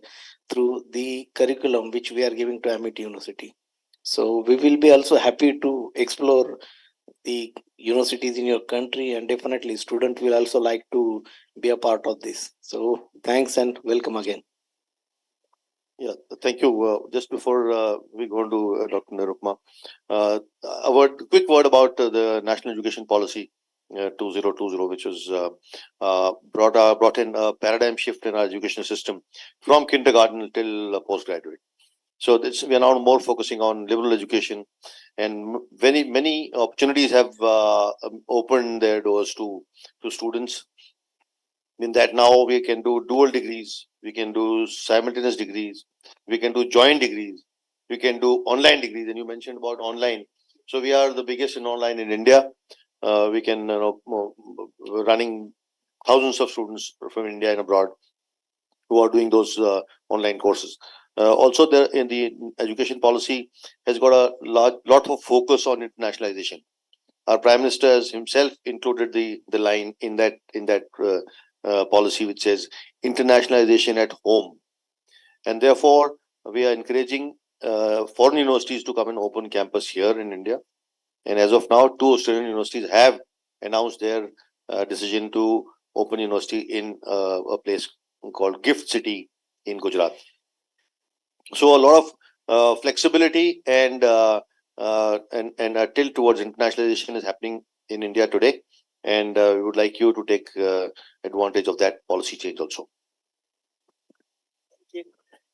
through the curriculum which we are giving to Amity University. So we will be also happy to explore the universities in your country, and definitely student will also like to be a part of this. So thanks and welcome again. Yeah, thank you. Just before we go on to Dr. Nirupma, a quick word about the National Education Policy 2020, which was brought in a paradigm shift in our education system from kindergarten till postgraduate. So we are now more focusing on liberal education, and many opportunities have opened their doors to students. In that now we can do dual degrees, we can do simultaneous degrees, we can do joint degrees, we can do online degrees, and you mentioned about online. So we are the biggest in online in India. We can running thousands of students from India and abroad who are doing those online courses. Also, there in the education policy has got a lot of focus on internationalization. Our Prime Minister has himself included the line in that policy which says internationalization at home, and therefore we are encouraging foreign universities to come and open campus here in India. And as of now, 2 Australian universities have announced their decision to open university in a place called Gift City in Gujarat. So a lot of flexibility and a tilt towards internationalization is happening in India today, and we would like you to take advantage of that policy change also.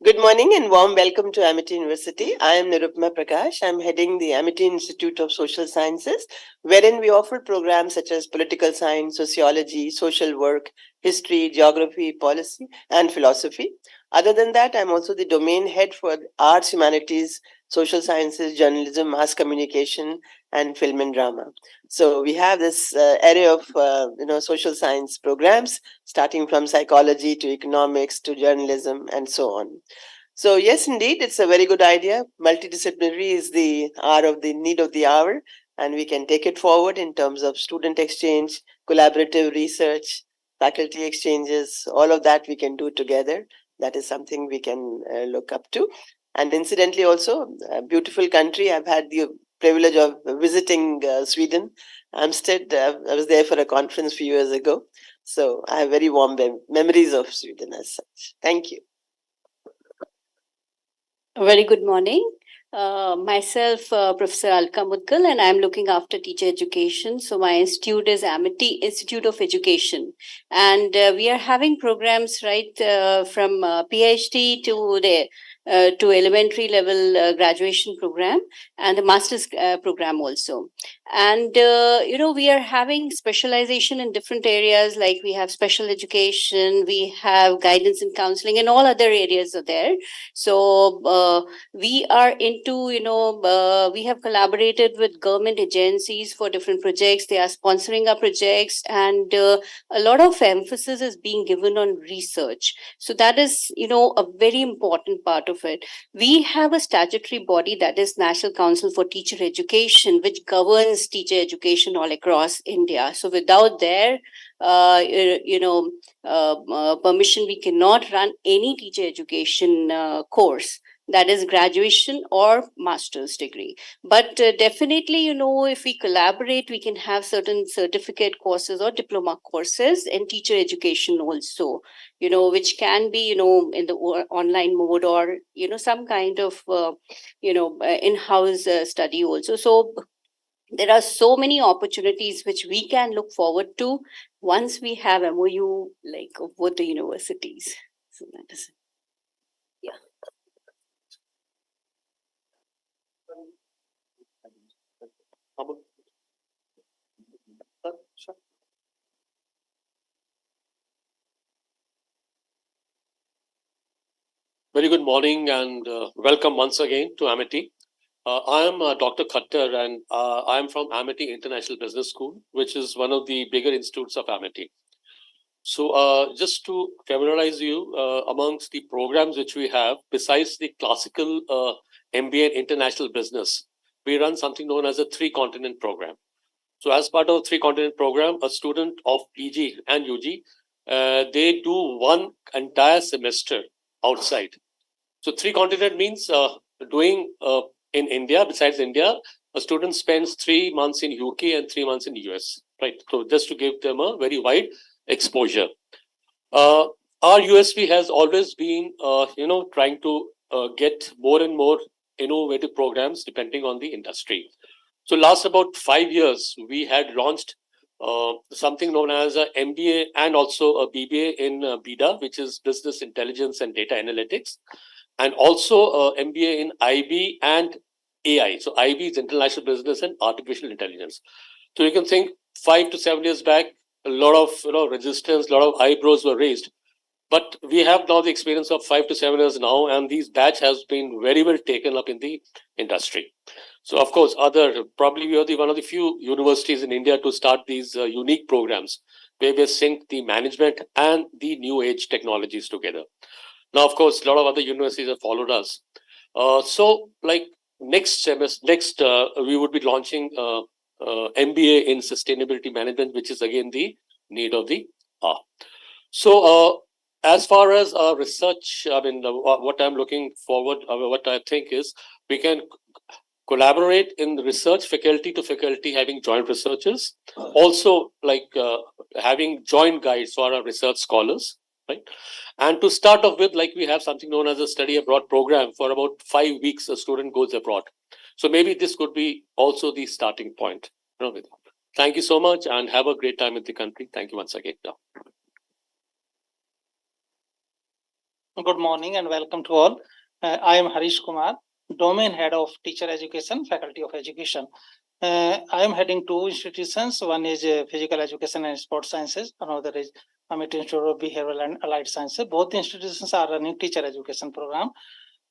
Good morning and warm welcome to Amity University. I am Nirupma Prakash. I am heading the Amity Institute of Social Sciences, wherein we offer programs such as political science, sociology, social work, history, geography, policy, and philosophy. Other than that, I'm also the domain head for arts, humanities, social sciences, journalism, mass communication, and film and drama. So we have this array of social science programs, starting from psychology to economics to journalism and so on. So yes, indeed, it's a very good idea. Multidisciplinary is the hour of the need of the hour, and we can take it forward in terms of student exchange, collaborative research, faculty exchanges, all of that we can do together. That is something we can look up to. And incidentally also, a beautiful country. I've had the privilege of visiting Sweden, Amstead. I was there for a conference a few years ago. So I have very warm memories of Sweden as such. Thank you. A very good morning. Myself, Professor Alka Mudgal, and I'm looking after teacher education. So my institute is Amity Institute of Education, and we are having programs right from PhD to the to elementary level graduation program and the master's program also. And we are having specialization in different areas, like we have special education, we have guidance and counseling, and all other areas are there. So we are into, we have collaborated with government agencies for different projects. They are sponsoring our projects, and a lot of emphasis is being given on research. So that is, a very important part of it. We have a statutory body, that is National Council for Teacher Education, which governs teacher education all across India. So without their permission, we cannot run any teacher education course, that is graduation or master's degree. But definitely, if we collaborate, we can have certain certificate courses or diploma courses in teacher education also, which can be, in the online mode, or, some kind of, in-house study also. So there are so many opportunities which we can look forward to once we have MOU like with the universities. So that is it. Yeah. Very good morning and welcome once again to Amity. I am Dr. Khattar, and I am from Amity International Business School, which is one of the bigger institutes of Amity. So just to familiarize you amongst the programs which we have, besides the classical MBA in international business, we run something known as a 3-continent program. So as part of a 3-continent program, a student of PG and UG they do one entire semester outside. So 3 continent means doing in India, besides India, a student spends 3 months in UK and 3 months in US, right? So just to give them a very wide exposure. Our USP has always been, trying to get more and more innovative programs depending on the industry. So last about 5 years, we had launched something known as a MBA and also a BBA in BIDA, which is Business Intelligence and Data Analytics, and also MBA in IB and AI. So IB is International Business and Artificial Intelligence. So you can think 5 to 7 years back, a lot of resistance, a lot of eyebrows were raised. But we have now the experience of 5 to 7 years now, and these batch has been very well taken up in the industry. So of course, probably we are one of the few universities in India to start these unique programs where we sync the management and the new age technologies together. Now, of course, a lot of other universities have followed us. So like next semester, we would be launching MBA in sustainability management, which is again the need of the hour. So as far as research, I mean, what I'm looking forward, what I think is we can collaborate in research, faculty to faculty, having joint researchers, also like having joint guides for our research scholars, right? And to start off with, like we have something known as a study abroad program. For about 5 weeks, a student goes abroad. So maybe this could be also the starting point. Thank you so much and have a great time in the country. Thank you once again. Good morning and welcome to all. I am Harish Kumar, Domain Head of Teacher Education, Faculty of Education. I am heading 2 institutions. One is Physical Education and Sports Sciences. Another is Amity Institute of Behavioral and Allied Sciences. Both institutions are running teacher education program.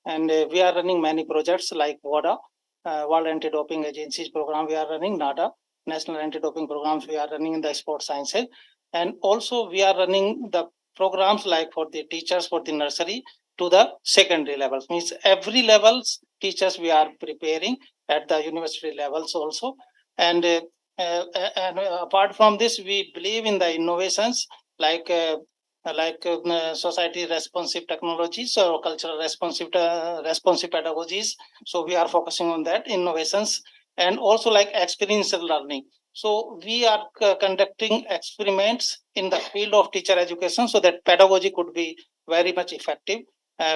And we are running many projects like WADA, World Anti-Doping Agencies program. We are running NADA, National Anti-Doping programs. We are running in the sports sciences. And also we are running the programs like for the teachers for the nursery to the secondary levels. Means every levels teachers we are preparing at the university levels also. And apart from this, we believe in the innovations like society responsive technologies or cultural responsive pedagogies. So we are focusing on that innovations and also like experiential learning. So we are conducting experiments in the field of teacher education so that pedagogy could be very much effective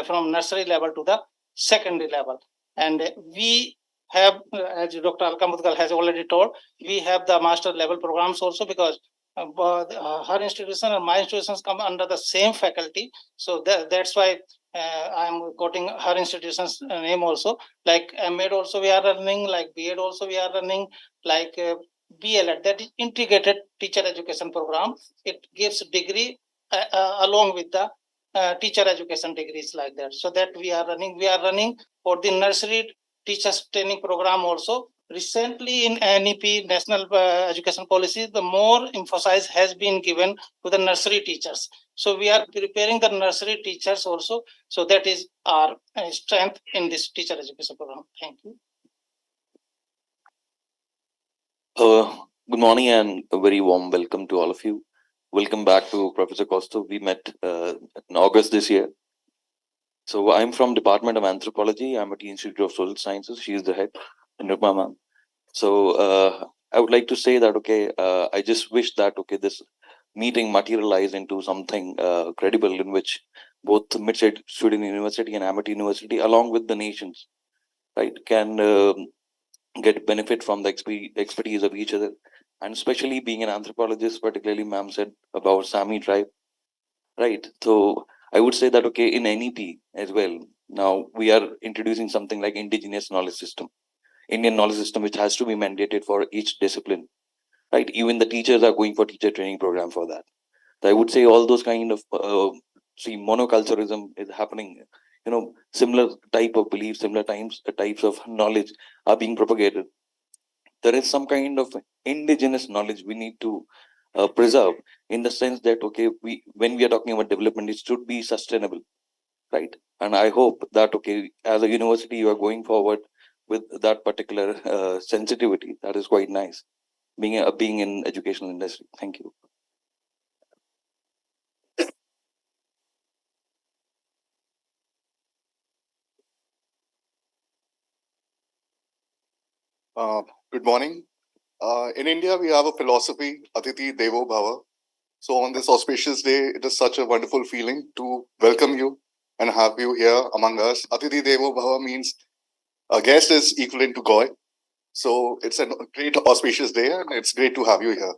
from nursery level to the secondary level. And we have, as Dr. Alkamudgal has already told, we have the master level programs also because her institution and my institutions come under the same faculty. So that's why I'm quoting her institution's name also. Like MEd also we are running, like BEd also we are running, like BLEd, that is integrated teacher education program. It gives degree along with the teacher education degrees like that. So that we are running for the nursery teachers training program also. Recently in NEP, National Education Policy, the more emphasis has been given to the nursery teachers. So we are preparing the nursery teachers also. So that is our strength in this teacher education program. Thank you. Good morning and a very warm welcome to all of you. Welcome back to Professor Costa. We met in August this year. So I'm from Department of Anthropology. I'm at the Institute of Social Sciences. She is the head, Nirupma ma'am. So I would like to say that, I just wish that, this meeting materialize into something credible in which both Mid-State Student University and Amity University, along with the nations, right, can get benefit from the expertise of each other. And especially being an anthropologist, particularly ma'am said about Sami tribe, right? So I would say that, in NEP as well, now we are introducing something like indigenous knowledge system, Indian knowledge system, which has to be mandated for each discipline, right? Even the teachers are going for teacher training program for that. So I would say all those kind of, monoculturalism is happening, similar type of beliefs, similar types of knowledge are being propagated. There is some kind of indigenous knowledge we need to preserve, in the sense that, when we are talking about development, it should be sustainable, right? And I hope that, as a university, you are going forward with that particular sensitivity. That is quite nice, being in educational industry. Thank you. Good morning. In India, we have a philosophy, Atiti Devo Bhava. So on this auspicious day, it is such a wonderful feeling to welcome you and have you here among us. Atiti Devo Bhava means a guest is equivalent to God. So it's a great auspicious day and it's great to have you here.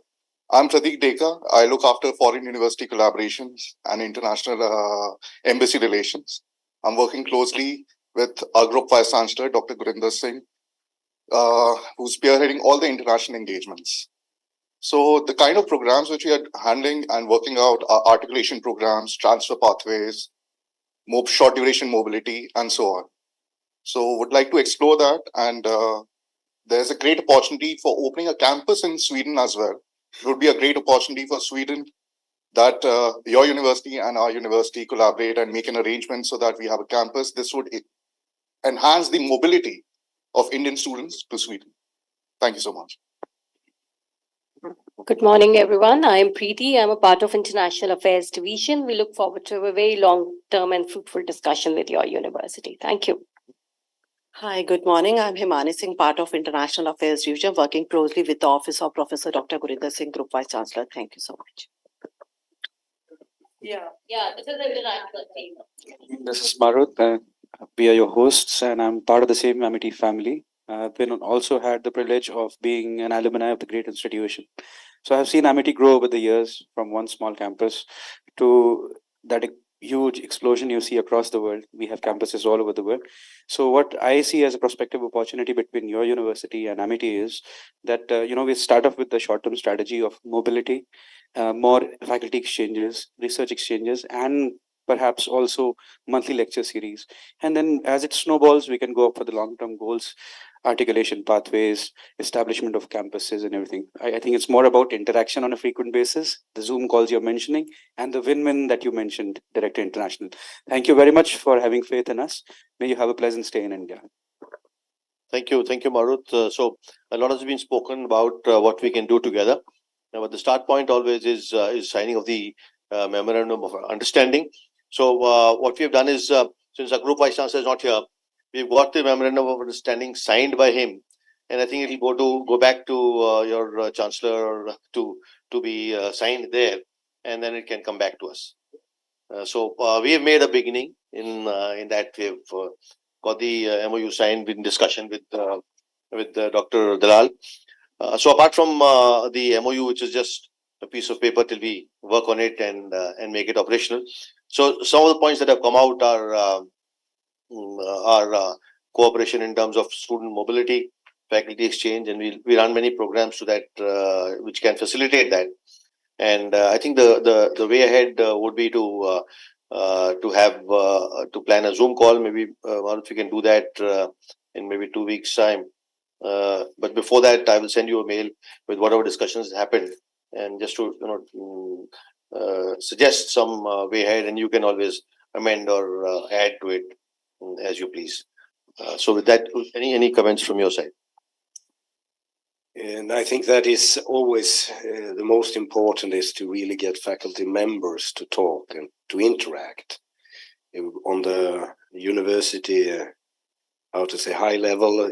I'm Pratik Deka. I look after foreign university collaborations and international embassy relations. I'm working closely with our Group Vice Chancellor, Dr. Gurinder Singh, who's spearheading all the international engagements. So the kind of programs which we are handling and working out are articulation programs, transfer pathways, short duration mobility, and so on. So would like to explore that, and there's a great opportunity for opening a campus in Sweden as well. It would be a great opportunity for Sweden that your university and our university collaborate and make an arrangement so that we have a campus. This would enhance the mobility of Indian students to Sweden. Thank you so much. Good morning, everyone. I am Preeti. I'm a part of International Affairs Division. We look forward to a very long-term and fruitful discussion with your university. Thank you. Hi, good morning. I'm Himani Singh, part of International Affairs Division, working closely with the Office of Professor Dr. Gurinder Singh, Group Vice Chancellor. Thank you so much. This is the international team. This is Marut. We are your hosts, and I'm part of the same Amity family. I've been also had the privilege of being an alumni of the great institution. So I've seen Amity grow over the years from one small campus to that huge explosion you see across the world. We have campuses all over the world. So what I see as a prospective opportunity between your university and Amity is that we start off with the short-term strategy of mobility, more faculty exchanges, research exchanges, and perhaps also monthly lecture series. And then as it snowballs, we can go up for the long-term goals, articulation pathways, establishment of campuses and everything. I think it's more about interaction on a frequent basis, the Zoom calls you're mentioning, and the win-win that you mentioned, Director International. Thank you very much for having faith in us. May you have a pleasant stay in India. Thank you, Marut. So a lot has been spoken about what we can do together. Now, but the start point always is signing of the memorandum of understanding. So what we have done is, since our Group Vice Chancellor is not here, we've got the memorandum of understanding signed by him, and I think it will go back to your Chancellor to be signed there, and then it can come back to us. So we have made a beginning in that we have got the MOU signed in discussion with Dr. Dalal. So apart from the MOU, which is just a piece of paper till we work on it and make it operational. So some of the points that have come out are cooperation in terms of student mobility, faculty exchange, and we run many programs to that which can facilitate that. And I think the way ahead would be to plan a Zoom call. Maybe if we can do that in maybe 2 weeks' time. But before that, I will send you a mail with whatever discussions happened, and just to suggest some way ahead, and you can always amend or add to it as you please. So with that, any comments from your side? And I think that is always the most important, is to really get faculty members to talk and to interact on the university, high level.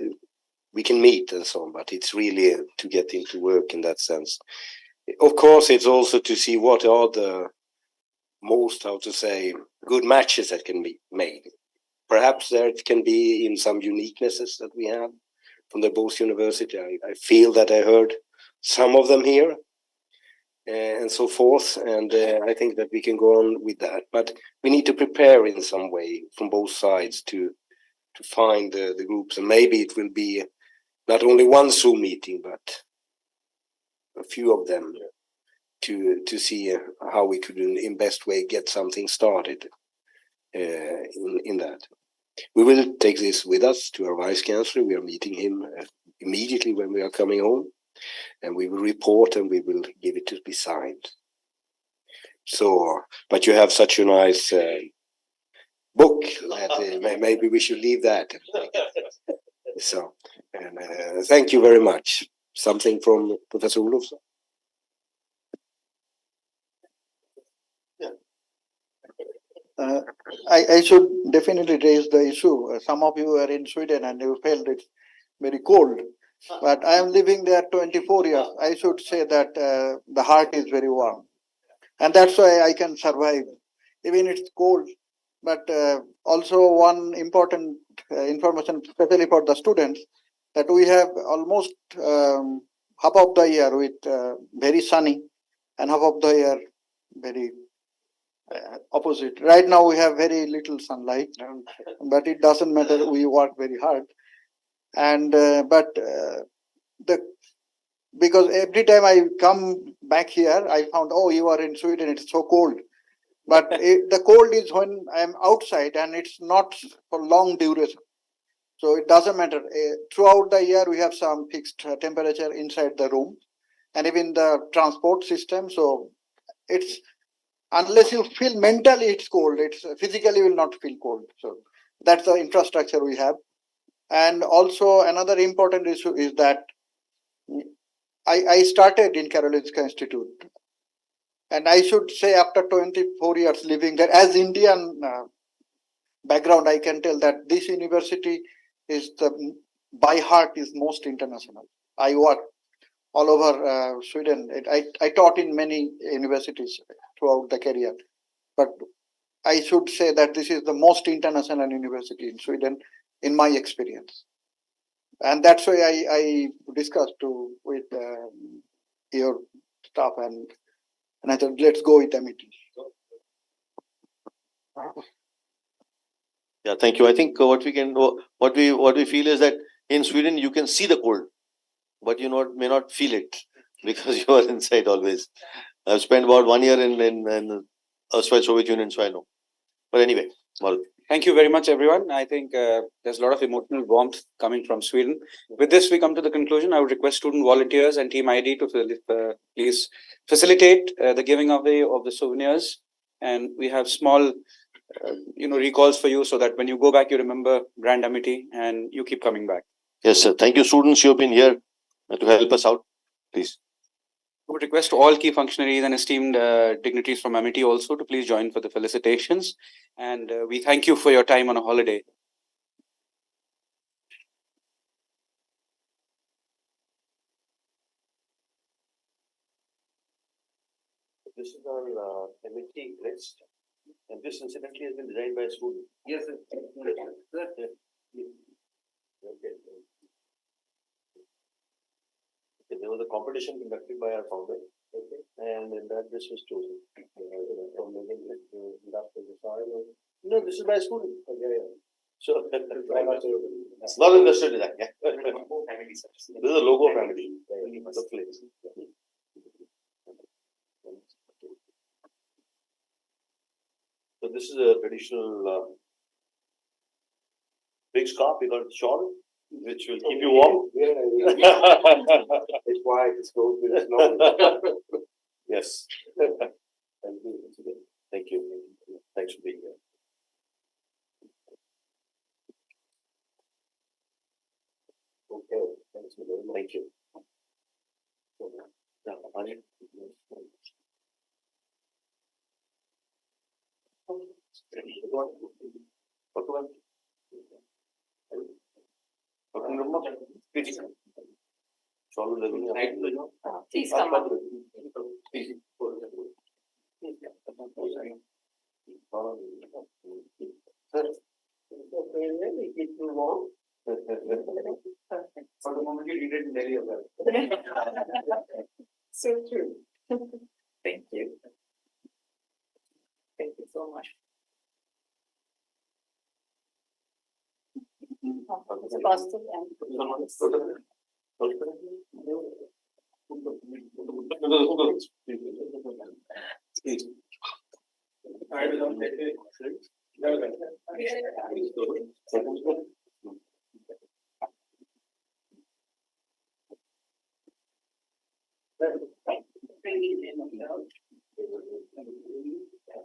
We can meet and so on, but it's really to get into work in that sense. Of course, it's also to see what are the most, good matches that can be made. Perhaps there can be in some uniquenesses that we have from the both university. I feel that I heard some of them here and so forth. And I think that we can go on with that. But we need to prepare in some way from both sides to find the groups. And maybe it will be not only one Zoom meeting, but a few of them to see how we could in best way get something started in that. We will take this with us to our Vice Chancellor. We are meeting him immediately when we are coming home, and we will report and we will give it to be signed. So, but you have such a nice book that maybe we should leave that. So, and thank you very much. Something from Professor Olofsson? I should definitely raise the issue. Some of you are in Sweden and you felt it's very cold. But I am living there 24 years. I should say that the heart is very warm. And that's why I can survive. Even it's cold. But also one important information, especially for the students, that we have almost half of the year with very sunny and half of the year very opposite. Right now we have very little sunlight, but it doesn't matter. We work very hard, and the because every time I come back here, I found, oh, you are in Sweden. It's so cold. But the cold is when I'm outside, and it's not for long duration. So it doesn't matter. Throughout the year, we have some fixed temperature inside the room, and even the transport system. So it's unless you feel mentally it's cold, it's physically will not feel cold. So that's the infrastructure we have. And also another important issue is that I started in Karolinska Institute, and I should say after 24 years living there, as Indian background, I can tell that this university is by heart is most international. I work all over Sweden. I taught in many universities throughout the career, but I should say that this is the most international university in Sweden, in my experience. And that's why I discussed with your staff, and I thought, let's go with MIT. Yeah, thank you. I think what we feel is that in Sweden you can see the cold, but you may not feel it because you are inside always. I've spent about 1 year in erstwhile Soviet Union, so I know. But anyway, well. Thank you very much, everyone. I think there's a lot of emotional warmth coming from Sweden. With this, we come to the conclusion. I would request student volunteers and Team ID to please facilitate the giving away of the souvenirs. And we have small, recalls for you so that when you go back, you remember Grand Amity and you keep coming back. Yes, sir. Thank you, students. You've been here to help us out. Please. I would request all key functionaries and esteemed dignitaries from Amity also to please join for the felicitations. And we thank you for your time on a holiday. This is our Amity list, and this incidentally has been designed by a student. Yes, sir. Okay. There was a competition conducted by our founder, and in that this was chosen. No, this is by a student. So, not industrial design. This is a logo of Amity. So this is a traditional big scarf. We got a shawl, which will keep you warm. It's why it's goes with the snow. Yes. Thank you. Thank you. Thanks for being here. Okay. Thanks for very much. Thank you. Please come up. For the moment, you read it in Delhi as well. So true. Thank you. Thank you so much.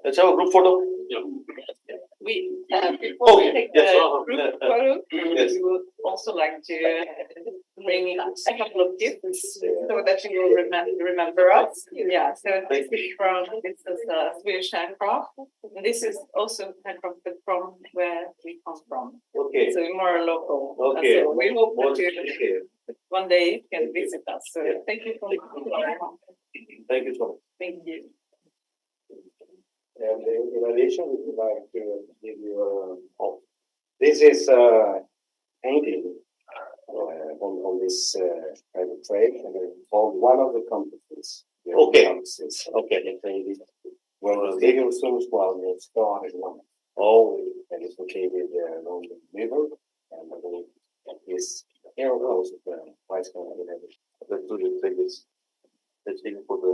Let's have a group photo. Before we take Yes. the group photo, Yes. we would also like to bring a couple of gifts so that you will remember us. Yeah, so this is Swedish handcraft. And this is also handcrafted from where we come from. Okay. So more local. Okay. So we hope that Okay. one day you can visit us. So thank you so much. Thank you so much. Thank you. And in addition, we would like to give you this is painting on this kind of trade, and called one of the companies. Okay. Okay. Well, the legal source while it's started one. Oh, and it's located along the river, and I believe this here goes the price kind of Let's do the things. Let's take it for the.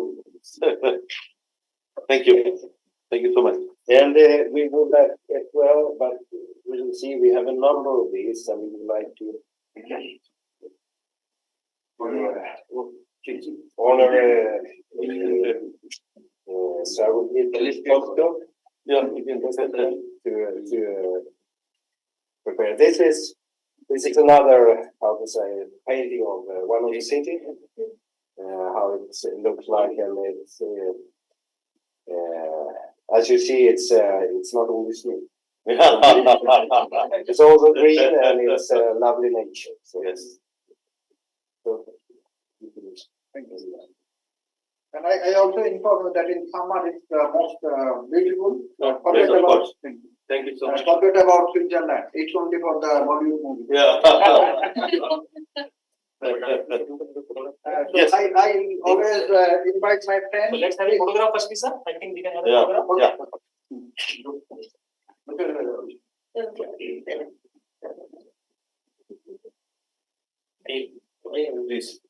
Thank you. Thank you so much. And we would like as well, but we will see we have a number of these, and we would like to honor Sarojit Kosko. Yeah. To prepare. This is another, how to say, painting of one of the city. How it looks like, and it's as you see, it's not only snow. It's also green, and it's lovely nature. So Yes. So, Thank you. And I also inform you that in summer it's the most beautiful. Forget Yes, of about, course. Thank you so much. forget about Switzerland. It's only for the Bollywood movie. Yeah. So Yes. I always invite my friends. So let's have a photograph first, please, sir. I think we can have a Yeah. photograph. Please.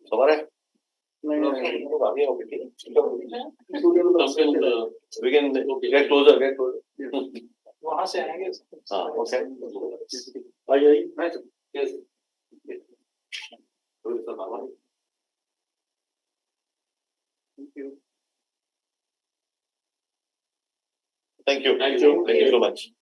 Somewhere? We can get closer, get closer. वहाँ से आएंगे. Okay. Nice. Yes. Thank you. Thank you so much.